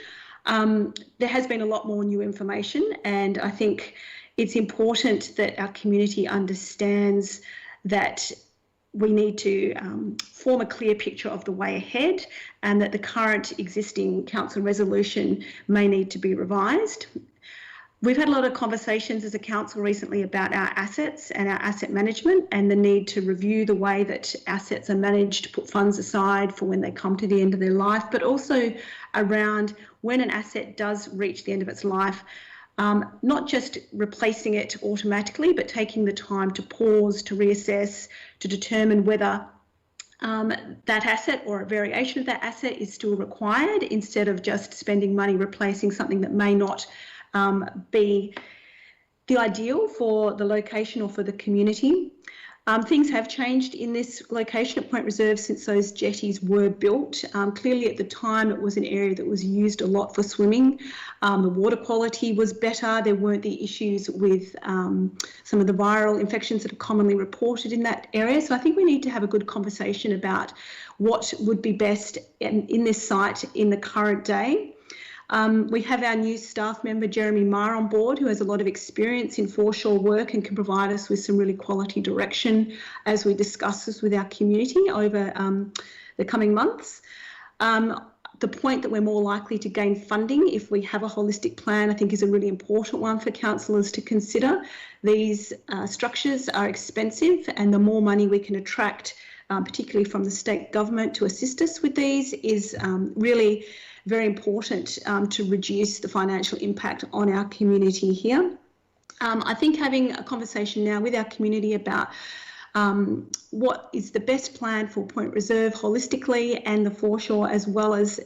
There has been a lot more new information, and I think it's important that our community understands that we need to form a clear picture of the way ahead, and that the current existing council resolution may need to be revised. We've had a lot of conversations as a council recently about our assets and our asset management and the need to review the way that assets are managed, put funds aside for when they come to the end of their life, but also around when an asset does reach the end of its life, not just replacing it automatically, but taking the time to pause, to reassess, to determine whether that asset or a variation of that asset is still required, instead of just spending money replacing something that may not be the ideal for the location or for the community. Things have changed in this location at Point Reserve since those jetties were built. Clearly at the time it was an area that was used a lot for swimming. The water quality was better. There weren't the issues with some of the viral infections that are commonly reported in that area. So I think we need to have a good conversation about what would be best in this site in the current day. We have our new staff member, Jeremy Marr, on board, who has a lot of experience in foreshore work and can provide us with some really quality direction as we discuss this with our community over the coming months. The point that we're more likely to gain funding if we have a holistic plan, I think, is a really important one for councillors to consider. These structures are expensive, and the more money we can attract, particularly from the state government, to assist us with these is really very important to reduce the financial impact on our community here. I think having a conversation now with our community about what is the best plan for Point Reserve holistically and the foreshore, as well as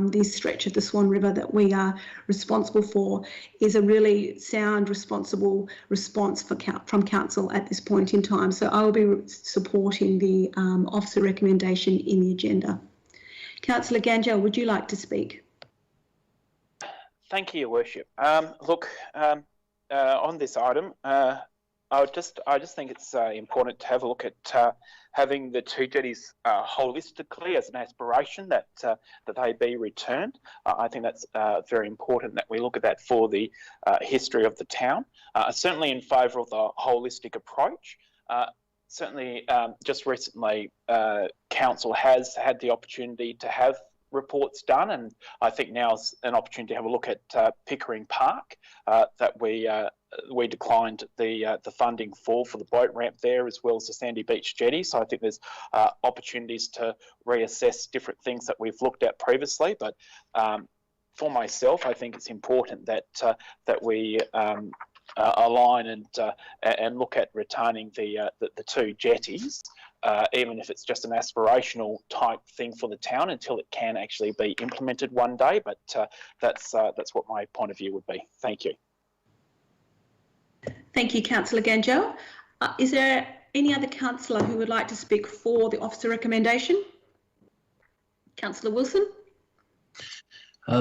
this stretch of the Swan River that we are responsible for, is a really sound, responsible response from council at this point in time. So I will be supporting the officer recommendation in the agenda. Councillor Gangel, would you like to speak? Thank you, Your Worship. Look, on this item, I just think it's important to have a look at having the two jetties holistically as an aspiration that they be returned. I think that's very important that we look at that for the history of the town. Certainly in favour of the holistic approach. Certainly, just recently, council has had the opportunity to have reports done, and I think now's an opportunity to have a look at Pickering Park that we declined the funding for the boat ramp there, as well as the Sandy Beach jetty. So I think there's opportunities to reassess different things that we've looked at previously. But for myself, I think it's important that that we align and look at returning the two jetties, even if it's just an aspirational type thing for the town until it can actually be implemented one day. But that's what my point of view would be. Thank you. Thank you, Councillor Gangel. Is there any other councillor who would like to speak for the officer recommendation? Councillor Wilson.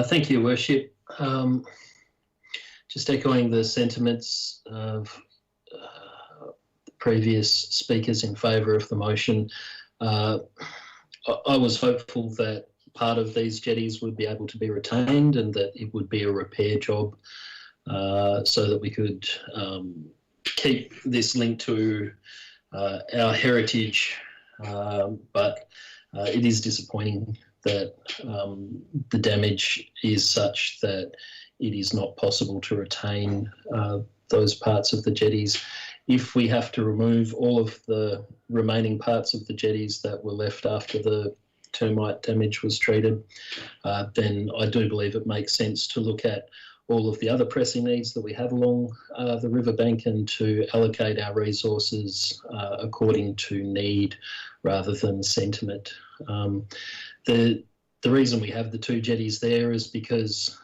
Thank you, Worship. Just echoing the sentiments of the previous speakers in favour of the motion, I was hopeful that part of these jetties would be able to be retained and that it would be a repair job so that we could keep this linked to our heritage. But it is disappointing that the damage is such that it is not possible to retain those parts of the jetties. If we have to remove all of the remaining parts of the jetties that were left after the termite damage was treated, then I do believe it makes sense to look at all of the other pressing needs that we have along the riverbank and to allocate our resources according to need rather than sentiment. The reason we have the two jetties there is because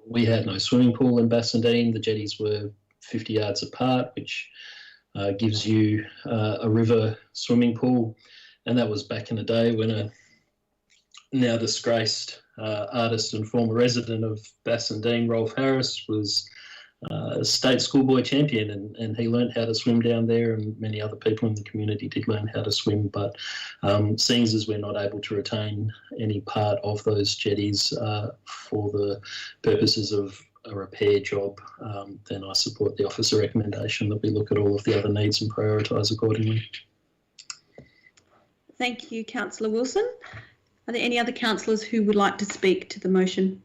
we had no swimming pool in Bassendean. The jetties were 50 yards apart, which gives you a river swimming pool. And that was back in the day when a now disgraced artist and former resident of Bassendean, Rolf Harris, was a state schoolboy champion, and he learnt how to swim down there, and many other people in the community did learn how to swim. But seeing as we're not able to retain any part of those jetties for the purposes of a repair job, then I support the officer recommendation that we look at all of the other needs and prioritise accordingly. Thank you, Councillor Wilson. Are there any other councillors who would like to speak to the motion?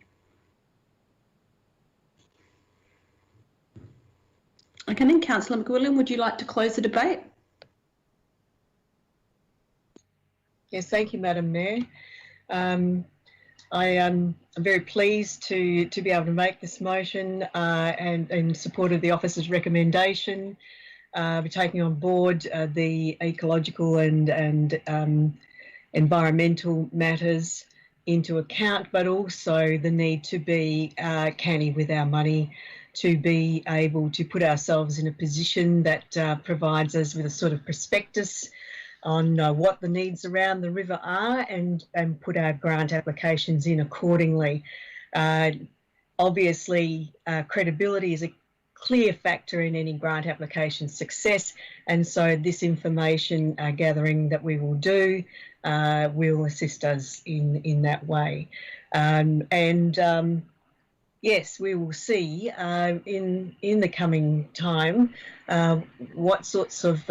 Okay, then Councillor McWilliam, would you like to close the debate? Yes, thank you, Madam Mayor. I am very pleased to be able to make this motion and in support of the officer's recommendation. We're taking on board the ecological and environmental matters into account, but also the need to be canny with our money. to be able to put ourselves in a position that provides us with a sort of prospectus on what the needs around the river are, and put our grant applications in accordingly. Obviously, credibility is a clear factor in any grant application success, and so this information gathering that we will do will assist us in that way. Yes, we will see in the coming time what sorts of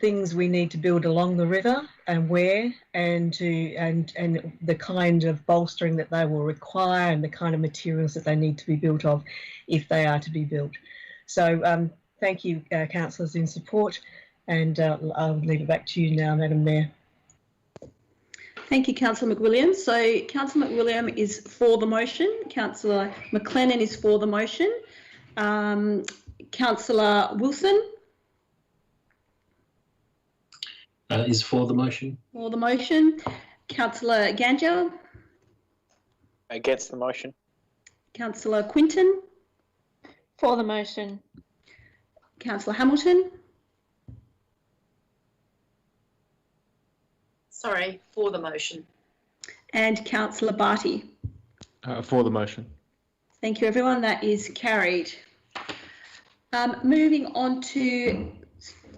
things we need to build along the river and where, and the kind of bolstering that they will require, and the kind of materials that they need to be built of if they are to be built. So thank you, councillors in support, and I'll leave it back to you now, Madam Mayor. Thank you, Councillor McWilliam. So Councillor McWilliam is for the motion. Councillor McLennan is for the motion. Councillor Wilson is for the motion. For the motion. Councillor Gangel. Against the motion. Councillor Quinton. For the motion. Councillor Hamilton. Sorry, for the motion. And Councillor Barty. For the motion. Thank you, everyone. That is carried. Moving on to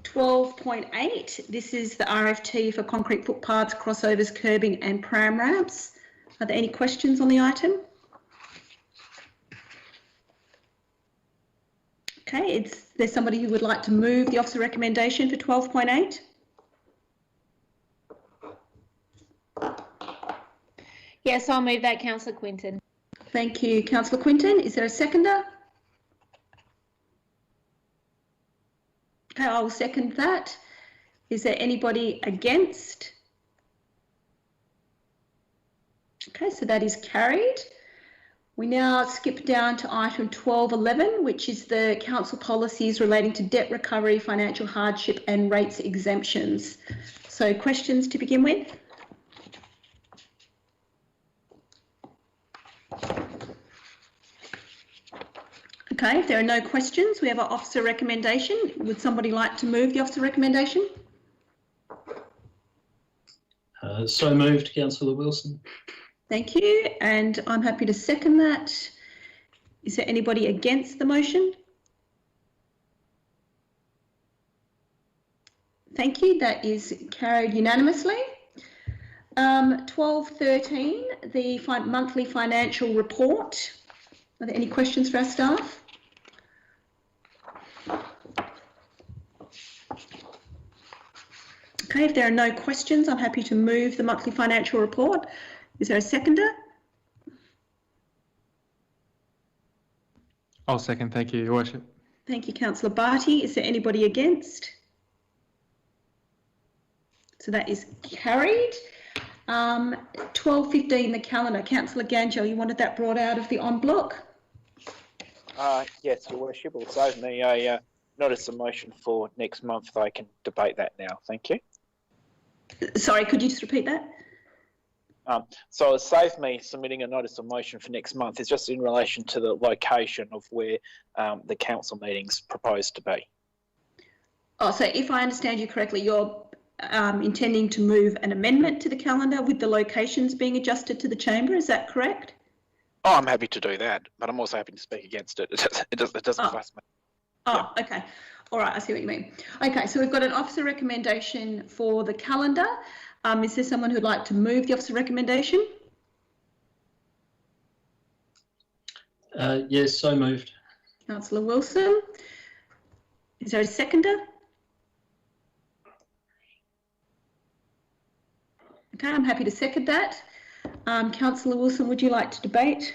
12.8. This is the RFT for concrete footpaths, crossovers, curbing and pram ramps. Are there any questions on the item? Okay, is there somebody who would like to move the officer recommendation for 12.8? Yes, I'll move that, Councillor Quinton. Thank you, Councillor Quinton. Is there a seconder? Okay, I will second that. Is there anybody against? Okay, so that is carried. We now skip down to item 12.11, which is the council policies relating to debt recovery, financial hardship and rates exemptions. So questions to begin with? Okay, if there are no questions, we have our officer recommendation. Would somebody like to move the officer recommendation? So moved, Councillor Wilson. Thank you, and I'm happy to second that. Is there anybody against the motion? Thank you, that is carried unanimously. 12.13, the monthly financial report. Are there any questions for our staff? Okay, if there are no questions, I'm happy to move the monthly financial report. Is there a seconder? I'll second. Thank you, Your Worship. Thank you, Councillor Barty. Is there anybody against? So that is carried. 12.15, the calendar. Councillor Gangel, you wanted that brought out of the en bloc? Yes, Your Worship. It'll save me a notice of motion for next month. I can debate that now. Thank you. Sorry, could you just repeat that? So it'll save me submitting a notice of motion for next month. It's just in relation to the location of where the council meeting's proposed to be. Oh, so if I understand you correctly, you're intending to move an amendment to the calendar with the locations being adjusted to the chamber, is that correct? Oh, I'm happy to do that, but I'm also happy to speak against it. It doesn't fuss me. Oh, yeah. Okay. All right, I see what you mean. Okay, so we've got an officer recommendation for the calendar. Is there someone who'd like to move the officer recommendation? Yes, so moved. Councillor Wilson. Is there a seconder? Okay, I'm happy to second that. Councillor Wilson, would you like to debate?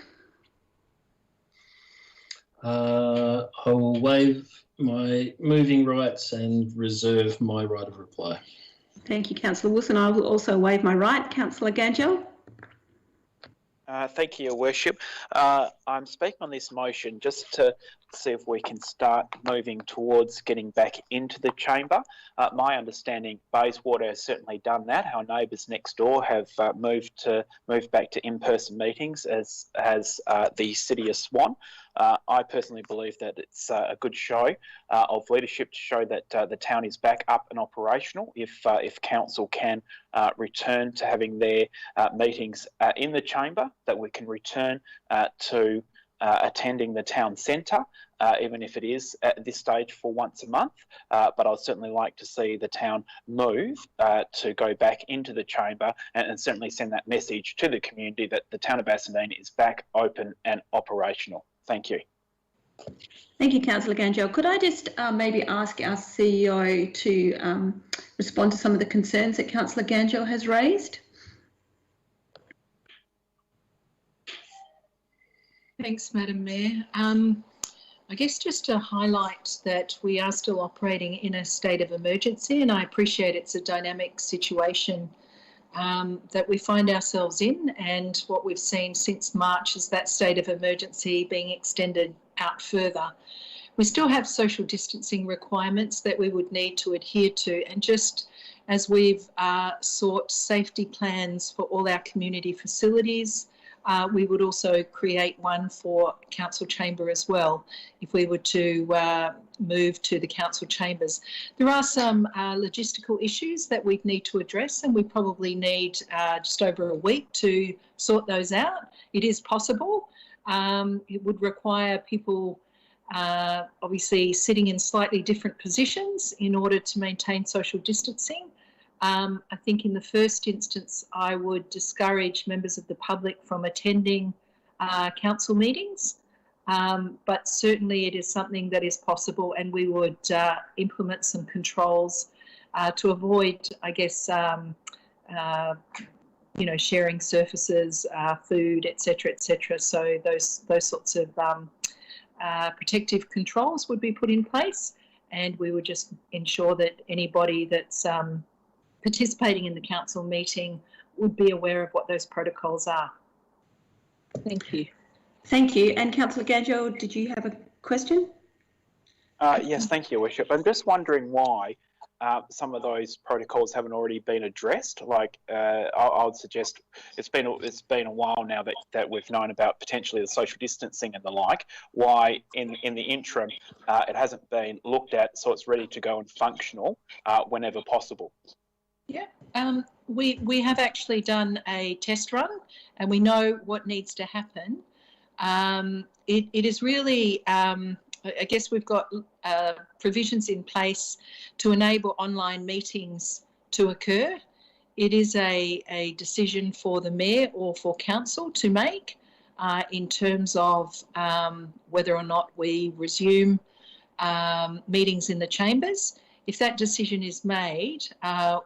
I will waive my moving rights and reserve my right of reply. Thank you, Councillor Wilson. I will also waive my right. Councillor Gangel. Thank you, Your Worship. I'm speaking on this motion just to see if we can start moving towards getting back into the chamber. My understanding, Bayswater has certainly done that. Our neighbours next door have moved back to in-person meetings, as has the City of Swan. I personally believe that it's a good show of leadership to show that the town is back up and operational. If council can return to having their meetings in the chamber, that we can return to attending the town centre, even if it is at this stage for once a month. But I'd certainly like to see the town move to go back into the chamber and certainly send that message to the community that the town of Bassendean is back open and operational. Thank you. Thank you, Councillor Gangel. Could I just maybe ask our CEO to respond to some of the concerns that Councillor Gangel has raised? Thanks, Madam Mayor. I guess just to highlight that we are still operating in a state of emergency, and I appreciate it's a dynamic situation that we find ourselves in, and what we've seen since March is that state of emergency being extended out further. We still have social distancing requirements that we would need to adhere to, and just as we've sought safety plans for all our community facilities, we would also create one for council chamber as well if we were to move to the council chambers. There are some logistical issues that we need to address, and we probably need just over a week to sort those out. It is possible. It would require people obviously sitting in slightly different positions in order to maintain social distancing. I think in the first instance, I would discourage members of the public from attending council meetings, but certainly it is something that is possible, and we would implement some controls to avoid, I guess, sharing surfaces, food, etc., etc. So those sorts of protective controls would be put in place, and we would just ensure that anybody that's participating in the council meeting would be aware of what those protocols are. Thank you. Thank you. And Councillor Gangel, did you have a question? Yes, thank you, Your Worship. I'm just wondering why some of those protocols haven't already been addressed. Like, I would suggest it's been a while now that we've known about potentially the social distancing and the like. Why in the interim it hasn't been looked at so it's ready to go and functional whenever possible? Yeah, we have actually done a test run, and we know what needs to happen. It is really, I guess we've got provisions in place to enable online meetings to occur. It is a decision for the mayor or for council to make in terms of whether or not we resume meetings in the chambers. If that decision is made,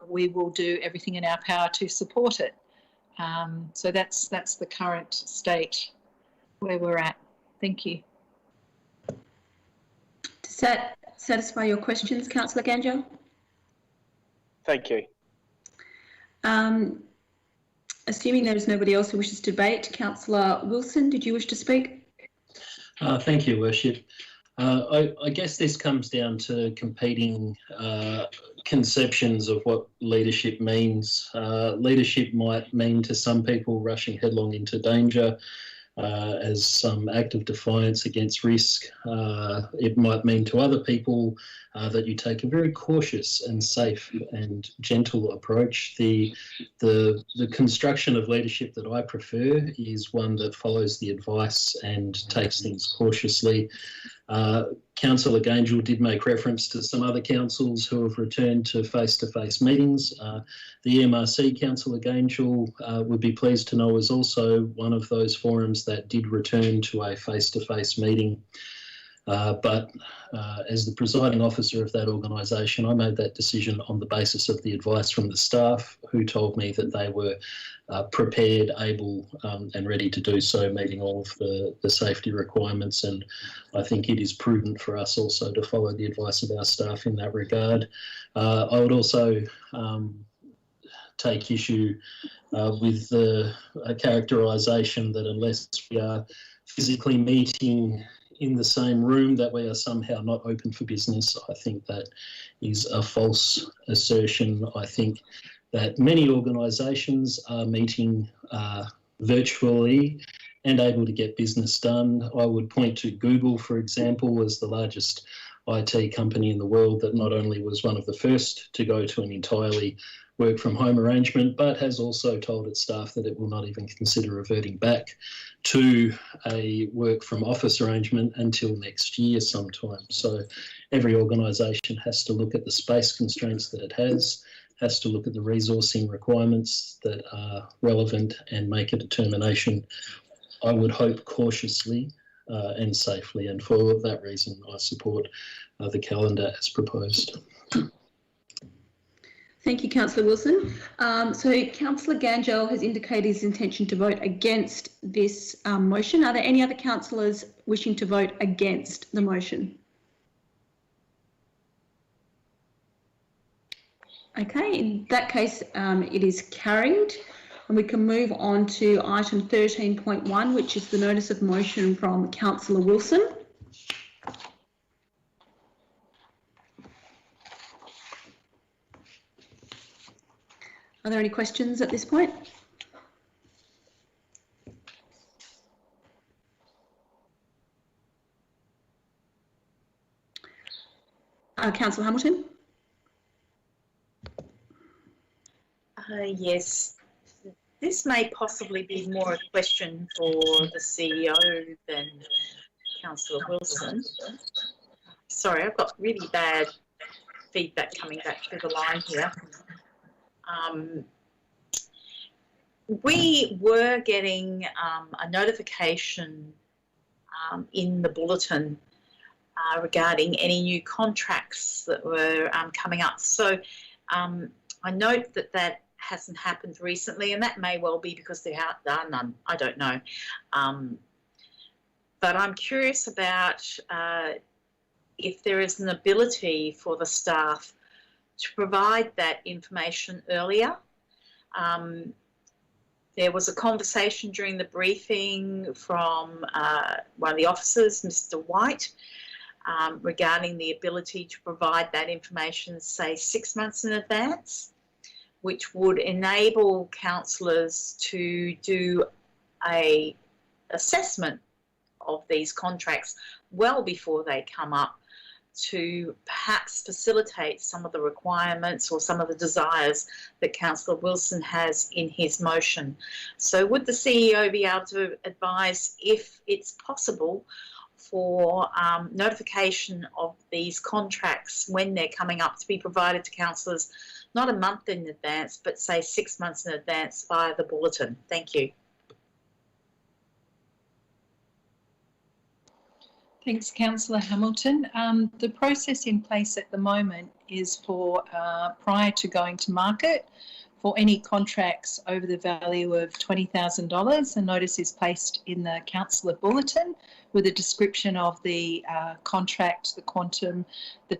we will do everything in our power to support it. So that's the current state where we're at. Thank you. Does that satisfy your questions, Councillor Gangel? Thank you. Assuming there is nobody else who wishes to debate, Councillor Wilson, did you wish to speak? Thank you, Worship. I guess this comes down to competing conceptions of what leadership means. Leadership might mean to some people rushing headlong into danger as some act of defiance against risk. It might mean to other people that you take a very cautious and safe and gentle approach. The construction of leadership that I prefer is one that follows the advice and takes things cautiously. Councillor Gangel did make reference to some other councils who have returned to face-to-face meetings. The EMRC, Councillor Gangel would be pleased to know, is also one of those forums that did return to a face-to-face meeting. But as the presiding officer of that organisation, I made that decision on the basis of the advice from the staff, who told me that they were prepared, able and ready to do so, meeting all of the safety requirements. And I think it is prudent for us also to follow the advice of our staff in that regard. I would also take issue with the characterisation that unless we are physically meeting in the same room that we are somehow not open for business. I think that is a false assertion. I think that many organisations are meeting virtually and able to get business done. I would point to Google, for example, as the largest IT company in the world that not only was one of the first to go to an entirely work from home arrangement, but has also told its staff that it will not even consider reverting back to a work from office arrangement until next year sometime. So every organisation has to look at the space constraints that it has to look at the resourcing requirements that are relevant and make a determination, I would hope cautiously and safely. And for that reason, I support the calendar as proposed. Thank you, Councillor Wilson. So Councillor Gangel has indicated his intention to vote against this motion. Are there any other councillors wishing to vote against the motion? Okay, in that case, it is carried. And we can move on to item 13.1, which is the notice of motion from Councillor Wilson. Are there any questions at this point? Councillor Hamilton? Yes, this may possibly be more a question for the CEO than Councillor Wilson. Sorry, I've got really bad feedback coming back through the line here. We were getting a notification in the bulletin regarding any new contracts that were coming up. So I note that that hasn't happened recently, and that may well be because there are none. I don't know. But I'm curious about if there is an ability for the staff to provide that information earlier. There was a conversation during the briefing from one of the officers, Mr. White, regarding the ability to provide that information, say, 6 months in advance, which would enable councillors to do an assessment of these contracts well before they come up, to perhaps facilitate some of the requirements or some of the desires that Councillor Wilson has in his motion. So would the CEO be able to advise if it's possible for notification of these contracts when they're coming up to be provided to councillors, not a month in advance, but say 6 months in advance via the bulletin? Thank you. Thanks, Councillor Hamilton. The process in place at the moment is for, prior to going to market, for any contracts over the value of $20,000, a notice is placed in the councillor bulletin with a description of the contract, the quantum, the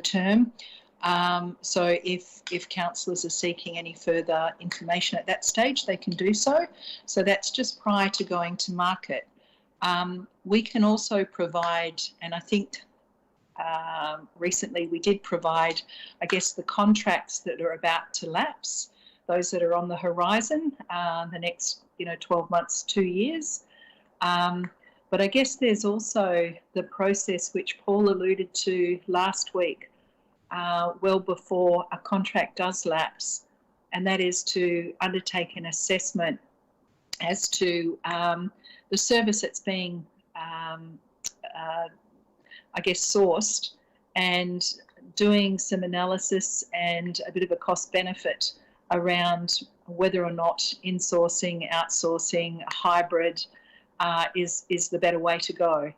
term. So if councillors are seeking any further information at that stage, they can do so. So that's just prior to going to market. We can also provide, and I think recently we did provide, I guess, the contracts that are about to lapse, those that are on the horizon, the next 12 months, 2 years. But I guess there's also the process which Paul alluded to last week, well before a contract does lapse, and that is to undertake an assessment as to the service that's being, I guess, sourced, and doing some analysis and a bit of a cost benefit around whether or not insourcing, outsourcing, hybrid is the better way to go.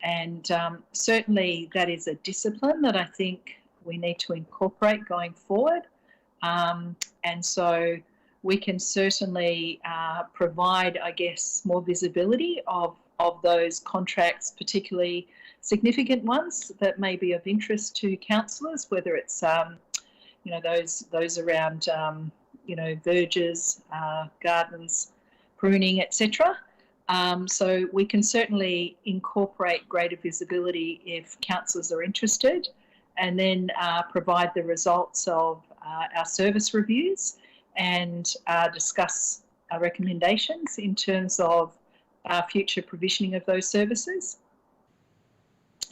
And certainly that is a discipline that I think we need to incorporate going forward. And so we can certainly provide, I guess, more visibility of those contracts, particularly significant ones that may be of interest to councillors, whether it's those around verges, gardens, pruning, etc. So we can certainly incorporate greater visibility if councillors are interested, and then provide the results of our service reviews and discuss our recommendations in terms of future provisioning of those services.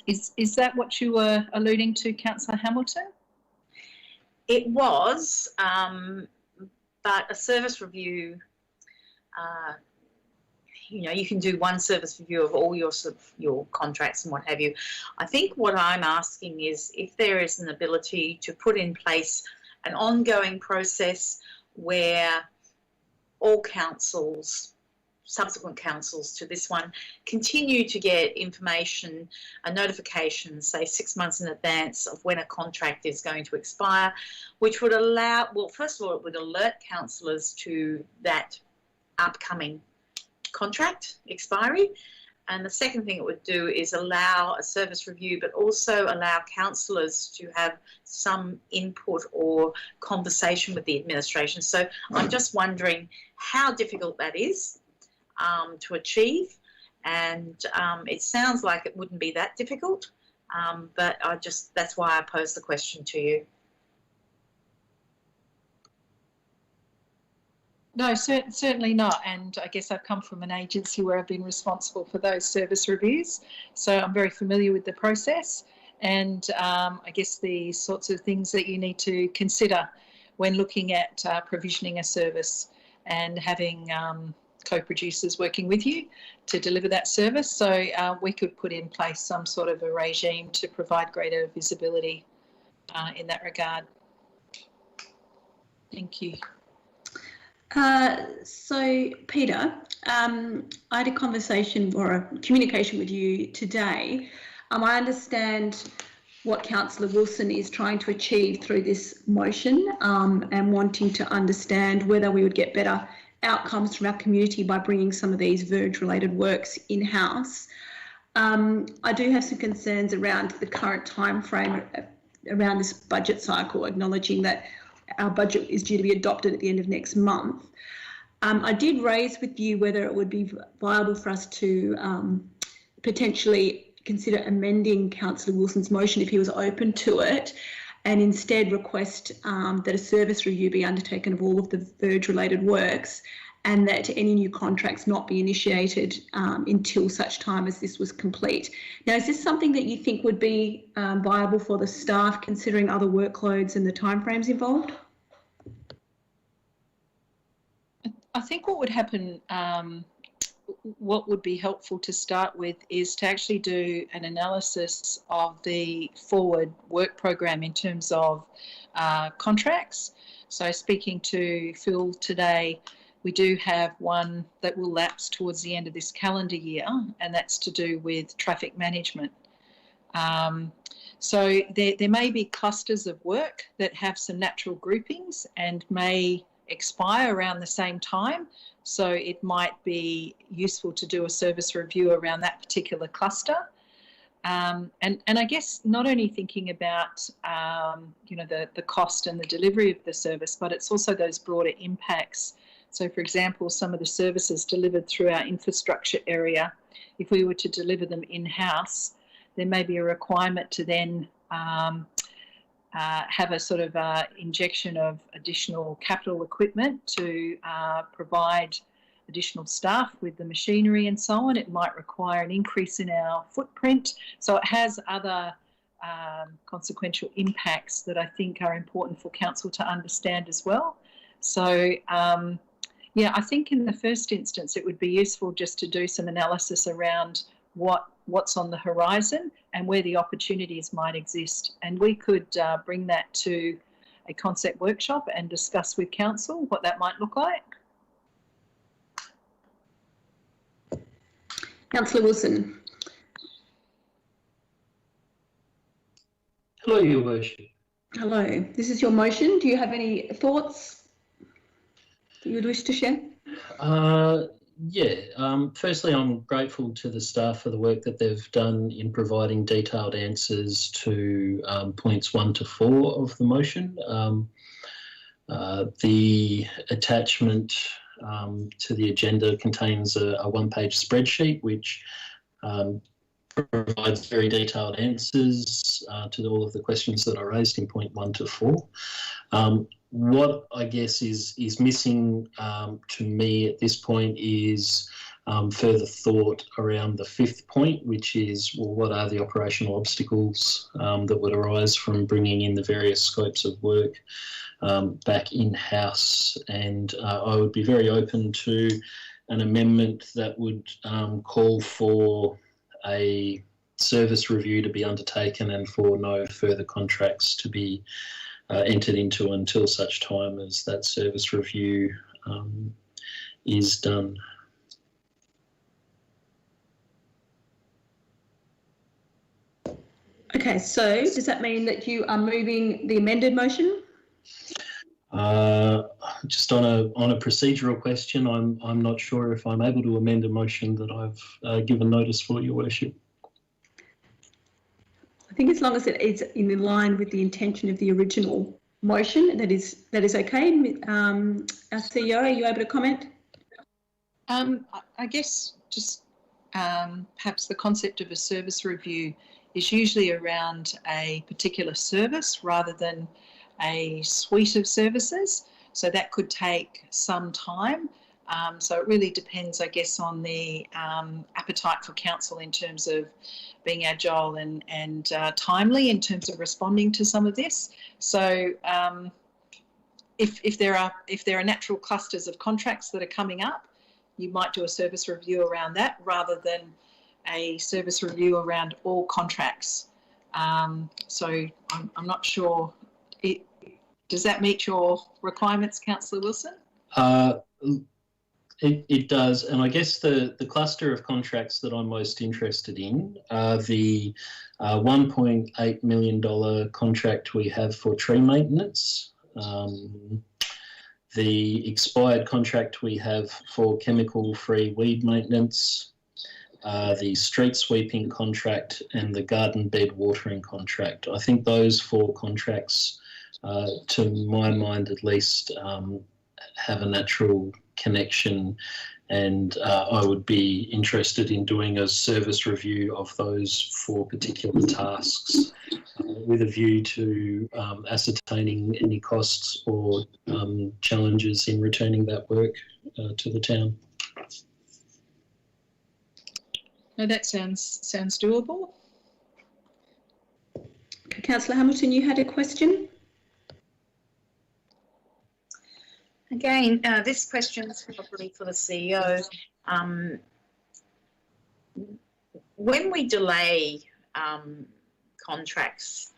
Is that what you were alluding to, Councillor Hamilton? It was, but a service review, you know, you can do one service review of all your contracts and what have you. I think what I'm asking is if there is an ability to put in place an ongoing process where all councils, subsequent councils to this one, continue to get information, a notification, say 6 months in advance of when a contract is going to expire, which would allow, well, first of all, it would alert councillors to that upcoming contract expiry. And the second thing it would do is allow a service review, but also allow councillors to have some input or conversation with the administration. So I'm just wondering how difficult that is to achieve. And it sounds like it wouldn't be that difficult, but that's why I posed the question to you. No, certainly not. And I guess I've come from an agency where I've been responsible for those service reviews. So I'm very familiar with the process and I guess the sorts of things that you need to consider when looking at provisioning a service and having co-producers working with you to deliver that service. So we could put in place some sort of a regime to provide greater visibility in that regard. Thank you. So, Peter, I had a conversation or a communication with you today. I understand what Councillor Wilson is trying to achieve through this motion and wanting to understand whether we would get better outcomes from our community by bringing some of these verge-related works in-house. I do have some concerns around the current time frame around this budget cycle, acknowledging that our budget is due to be adopted at the end of next month. I did raise with you whether it would be viable for us to potentially consider amending Councillor Wilson's motion if he was open to it, and instead request that a service review be undertaken of all of the verge-related works and that any new contracts not be initiated until such time as this was complete. Now, is this something that you think would be viable for the staff, considering other workloads and the timeframes involved? I think what would happen, what would be helpful to start with is to actually do an analysis of the forward work program in terms of contracts. So speaking to Phil today, we do have one that will lapse towards the end of this calendar year, and that's to do with traffic management. So there may be clusters of work that have some natural groupings and may expire around the same time. So it might be useful to do a service review around that particular cluster. And I guess not only thinking about, you know, the cost and the delivery of the service, but it's also those broader impacts. So, for example, some of the services delivered through our infrastructure area, if we were to deliver them in-house, there may be a requirement to then have a sort of injection of additional capital equipment to provide additional staff with the machinery and so on. It might require an increase in our footprint. So it has other consequential impacts that I think are important for council to understand as well. So, yeah, I think in the first instance, it would be useful just to do some analysis around what's on the horizon and where the opportunities might exist. And we could bring that to a concept workshop and discuss with council what that might look like. Councillor Wilson. Hello, Your Worship. Hello. This is your motion. Do you have any thoughts that you would wish to share? Yeah. Firstly, I'm grateful to the staff for the work that they've done in providing detailed answers to points 1 to 4 of the motion. The attachment to the agenda contains a one-page spreadsheet which provides very detailed answers to all of the questions that are raised in point 1 to 4. What I guess is missing to me at this point is further thought around the 5th point, which is, well, what are the operational obstacles that would arise from bringing in the various scopes of work back in-house? And I would be very open to an amendment that would call for a service review to be undertaken and for no further contracts to be entered into until such time as that service review is done. Okay, so does that mean that you are moving the amended motion? Just on a procedural question, I'm not sure if I'm able to amend a motion that I've given notice for, Your Worship. I think as long as it is in line with the intention of the original motion, that is okay. Our CEO, are you able to comment? I guess just perhaps the concept of a service review is usually around a particular service rather than a suite of services. So that could take some time. So it really depends, I guess, on the appetite for council in terms of being agile and timely in terms of responding to some of this. So if there are natural clusters of contracts that are coming up, you might do a service review around that rather than a service review around all contracts. So I'm not sure. Does that meet your requirements, Councillor Wilson? It does, and I guess the cluster of contracts that I'm most interested in are the $1.8 million contract we have for tree maintenance, the expired contract we have for chemical-free weed maintenance, the street sweeping contract, and the garden bed watering contract. I think those 4 contracts, to my mind at least, have a natural connection, and I would be interested in doing a service review of those 4 particular tasks with a view to ascertaining any costs or challenges in returning that work to the town. No, that sounds doable. Okay, Councillor Hamilton, you had a question? Again, this question is probably for the CEO. When we delay contracts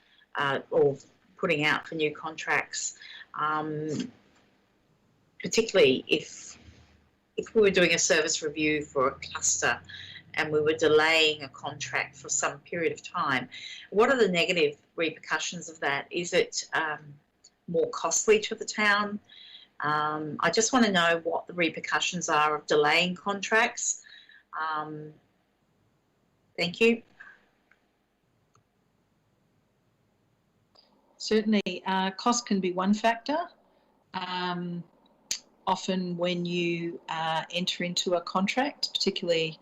or putting out for new contracts, particularly if we were doing a service review for a cluster and we were delaying a contract for some period of time, what are the negative repercussions of that? Is it more costly to the town? I just want to know what the repercussions are of delaying contracts. Thank you. Certainly, cost can be one factor. Often when you enter into a contract, particularly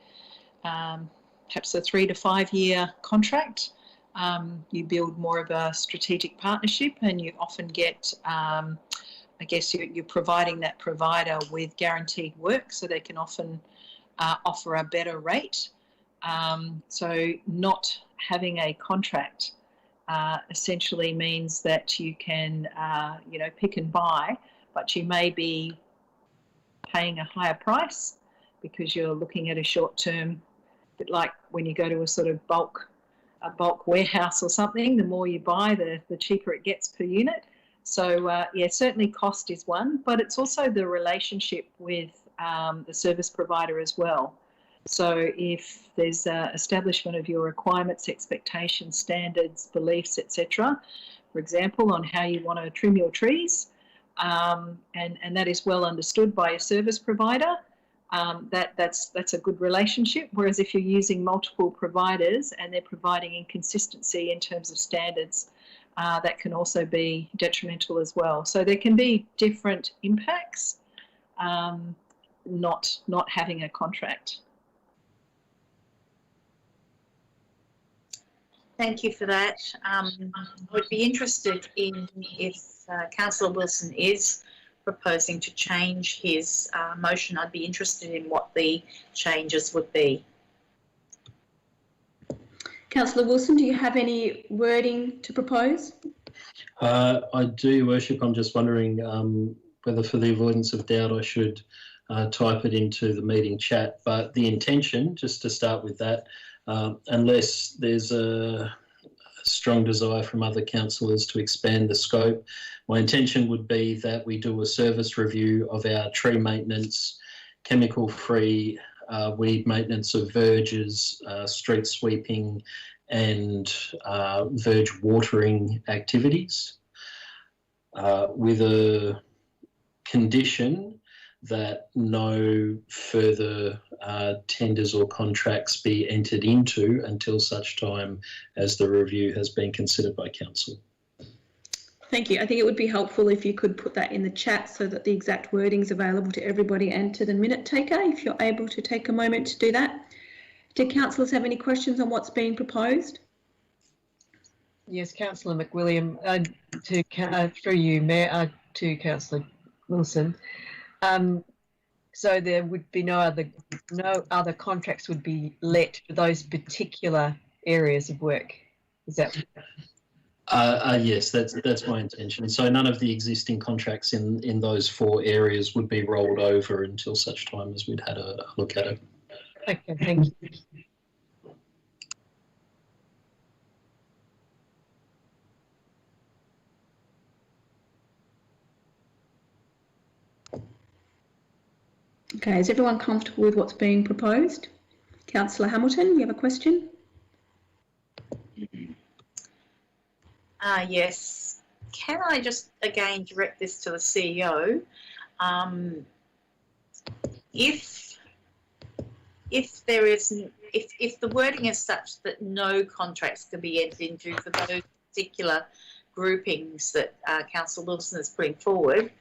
perhaps a 3 to 5 year contract, you build more of a strategic partnership, and you often get I guess you're providing that provider with guaranteed work, so they can often offer a better rate. So not having a contract essentially means that you can, pick and buy, but you may be paying a higher price because you're looking at a short-term, bit like when you go to a sort of bulk warehouse or something. The more you buy, the cheaper it gets per unit. So, certainly cost is one, but it's also the relationship with the service provider as well. So if there's establishment of your requirements, expectations, standards, beliefs, etc., for example, on how you want to trim your trees, and that is well understood by a service provider, that's a good relationship. Whereas if you're using multiple providers and they're providing inconsistency in terms of standards, that can also be detrimental as well. So there can be different impacts. not having a contract. Thank you for that. I would be interested in if Councillor Wilson is proposing to change his motion. I'd be interested in what the changes would be. Councillor Wilson, do you have any wording to propose? I do, Your Worship. I'm just wondering whether, for the avoidance of doubt, I should type it into the meeting chat. But the intention, just to start with that, unless there's a strong desire from other councillors to expand the scope, my intention would be that we do a service review of our tree maintenance, chemical-free weed maintenance of verges, street sweeping and verge watering activities, with a condition that no further tenders or contracts be entered into until such time as the review has been considered by council. Thank you. I think it would be helpful if you could put that in the chat so that the exact wording is available to everybody and to the minute taker, if you're able to take a moment to do that. Do councillors have any questions on what's being proposed? Yes, Councillor McWilliam, through you, Mayor, to Councillor Wilson. So there would be no other contracts would be let for those particular areas of work. Is that? Yes, that's my intention. So none of the existing contracts in those 4 areas would be rolled over until such time as we'd had a look at it. Okay, thank you. Okay, is everyone comfortable with what's being proposed? Councillor Hamilton, you have a question? Yes. Can I just again direct this to the CEO? If the wording is such that no contracts can be entered into for those particular groupings that Councillor Wilson is putting forward,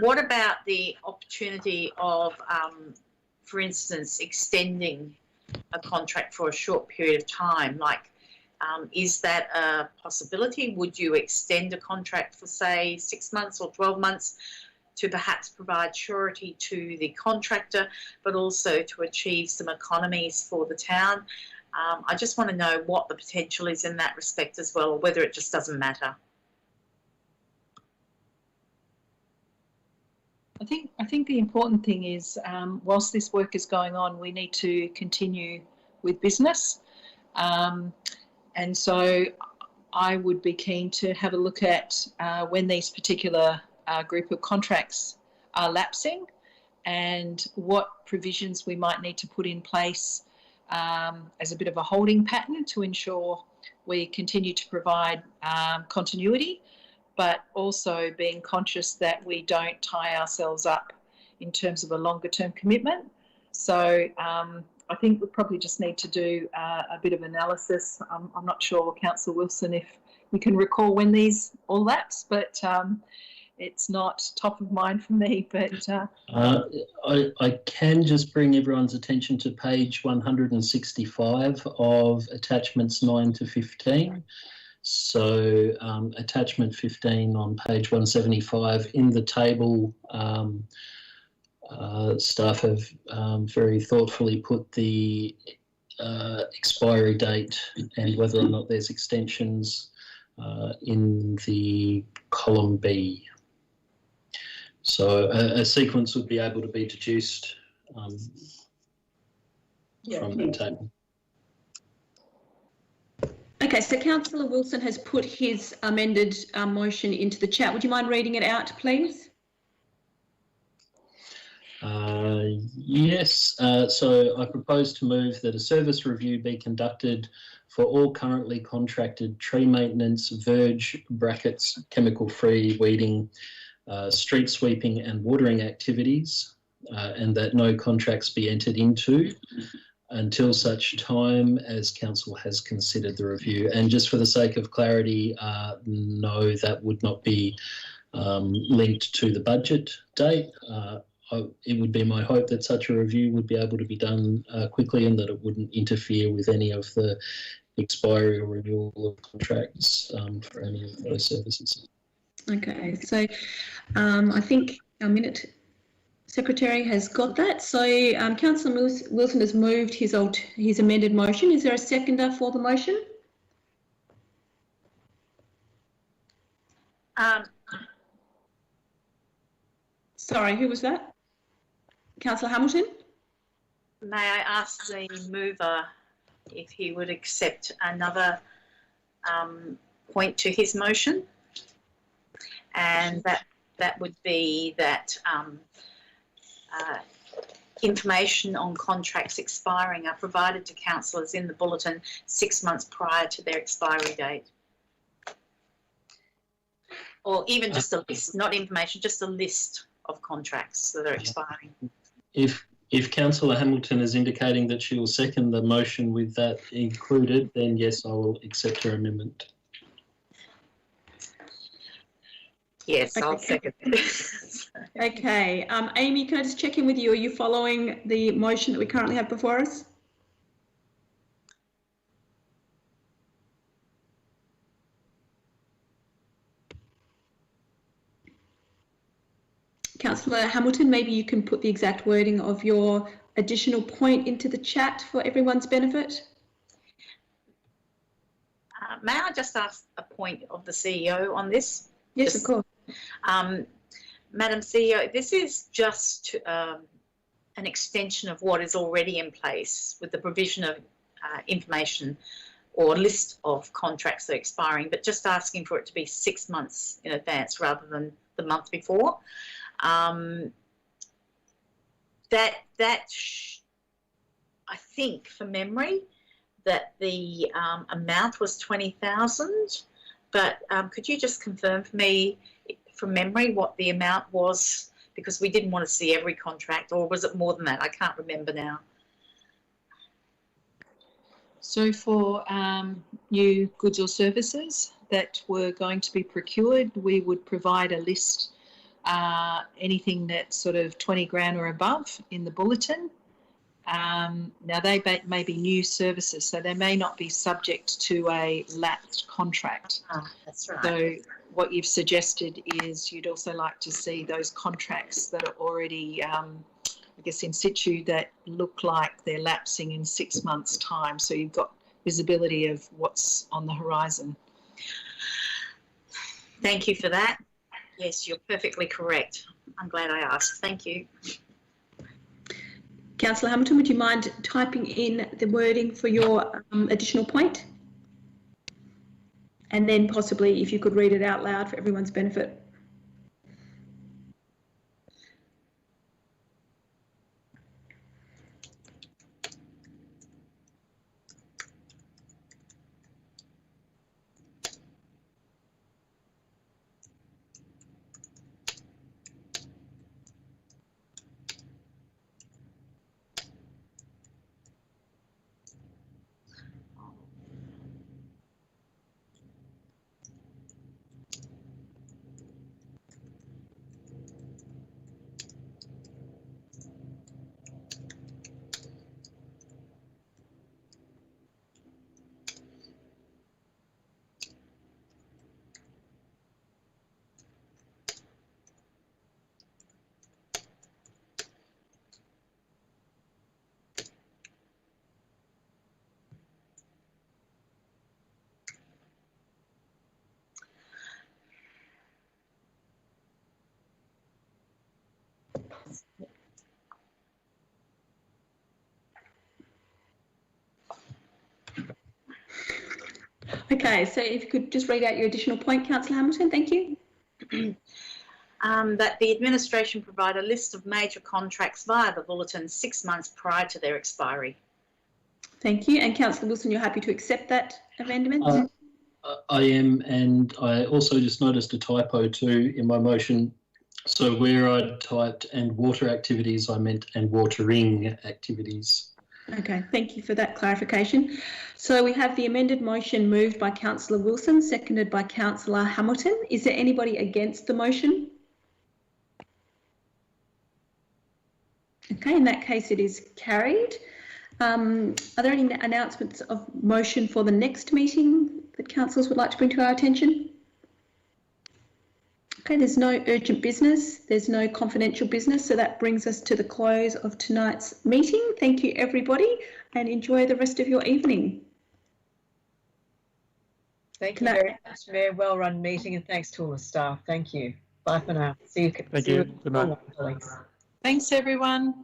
what about the opportunity of, for instance, extending a contract for a short period of time? Like, is that a possibility? Would you extend a contract for, say, 6 months or 12 months to perhaps provide surety to the contractor, but also to achieve some economies for the town? I just want to know what the potential is in that respect as well, or whether it just doesn't matter. I think the important thing is, whilst this work is going on, we need to continue with business. And so I would be keen to have a look at when these particular group of contracts are lapsing and what provisions we might need to put in place as a bit of a holding pattern to ensure we continue to provide continuity, but also being conscious that we don't tie ourselves up in terms of a longer term commitment. So I think we probably just need to do a bit of analysis. I'm not sure, Councillor Wilson, if you can recall when these all lapse, but it's not top of mind for me. But I can just bring everyone's attention to page 165 of attachments 9 to 15. So attachment 15 on page 175 in the table, staff have very thoughtfully put the expiry date and whether or not there's extensions in the column B. So a sequence would be able to be deduced from that table. Okay, so Councillor Wilson has put his amended motion into the chat. Would you mind reading it out, please? Yes, so I propose to move that a service review be conducted for all currently contracted tree maintenance, verge brackets, chemical-free weeding, street sweeping and watering activities, and that no contracts be entered into until such time as council has considered the review. And just for the sake of clarity, no, that would not be linked to the budget date. it would be my hope that such a review would be able to be done quickly and that it wouldn't interfere with any of the expiry or renewal of contracts for any of those services. Okay, so I think our minute secretary has got that. So Councillor Wilson has moved his amended motion. Is there a seconder for the motion? Sorry, who was that? Councillor Hamilton? May I ask the mover if he would accept another point to his motion? And that would be that information on contracts expiring are provided to councillors in the bulletin 6 months prior to their expiry date. Or even just a list, not information, just a list of contracts that are expiring. If Councillor Hamilton is indicating that she will second the motion with that included, then yes, I will accept her amendment. Yes, Okay. I'll second it. Okay, Amy, can I just check in with you? Are you following the motion that we currently have before us? Councillor Hamilton, maybe you can put the exact wording of your additional point into the chat for everyone's benefit. May I just ask a point of the CEO on this? Yes, of course. Madam CEO, this is just an extension of what is already in place with the provision of information or list of contracts that are expiring, but just asking for it to be 6 months in advance rather than the month before. I think, from memory, that the amount was 20,000, but could you just confirm for me, from memory, what the amount was? Because we didn't want to see every contract, or was it more than that? I can't remember now. So for new goods or services that were going to be procured, we would provide a list, anything that's sort of 20 grand or above in the bulletin. Now they may be new services, so they may not be subject to a lapsed contract. Oh, that's right. So what you've suggested is you'd also like to see those contracts that are already, I guess, in situ, that look like they're lapsing in 6 months' time. So you've got visibility of what's on the horizon. Thank you for that. Yes, you're perfectly correct. I'm glad I asked. Thank you. Councillor Hamilton, would you mind typing in the wording for your additional point? And then possibly if you could read it out loud for everyone's benefit. Okay, so if you could just read out your additional point, Councillor Hamilton, thank you. That the administration provide a list of major contracts via the bulletin 6 months prior to their expiry. Thank you. And Councillor Wilson, you're happy to accept that amendment? I am, and I also just noticed a typo too in my motion. So where I typed "and water activities," I meant "and watering activities." Okay, thank you for that clarification. So we have the amended motion moved by Councillor Wilson, seconded by Councillor Hamilton. Is there anybody against the motion? Okay, in that case, it is carried. Are there any announcements of motion for the next meeting that councillors would like to bring to our attention? Okay, there's no urgent business, there's no confidential business, so that brings us to the close of tonight's meeting. Thank you, everybody, and enjoy the rest of your evening. Thank you very much, Mayor. Well run meeting, and thanks to all the staff. Thank you. Bye for now. See you. Thank you. Good night. Colleagues. Thanks, everyone.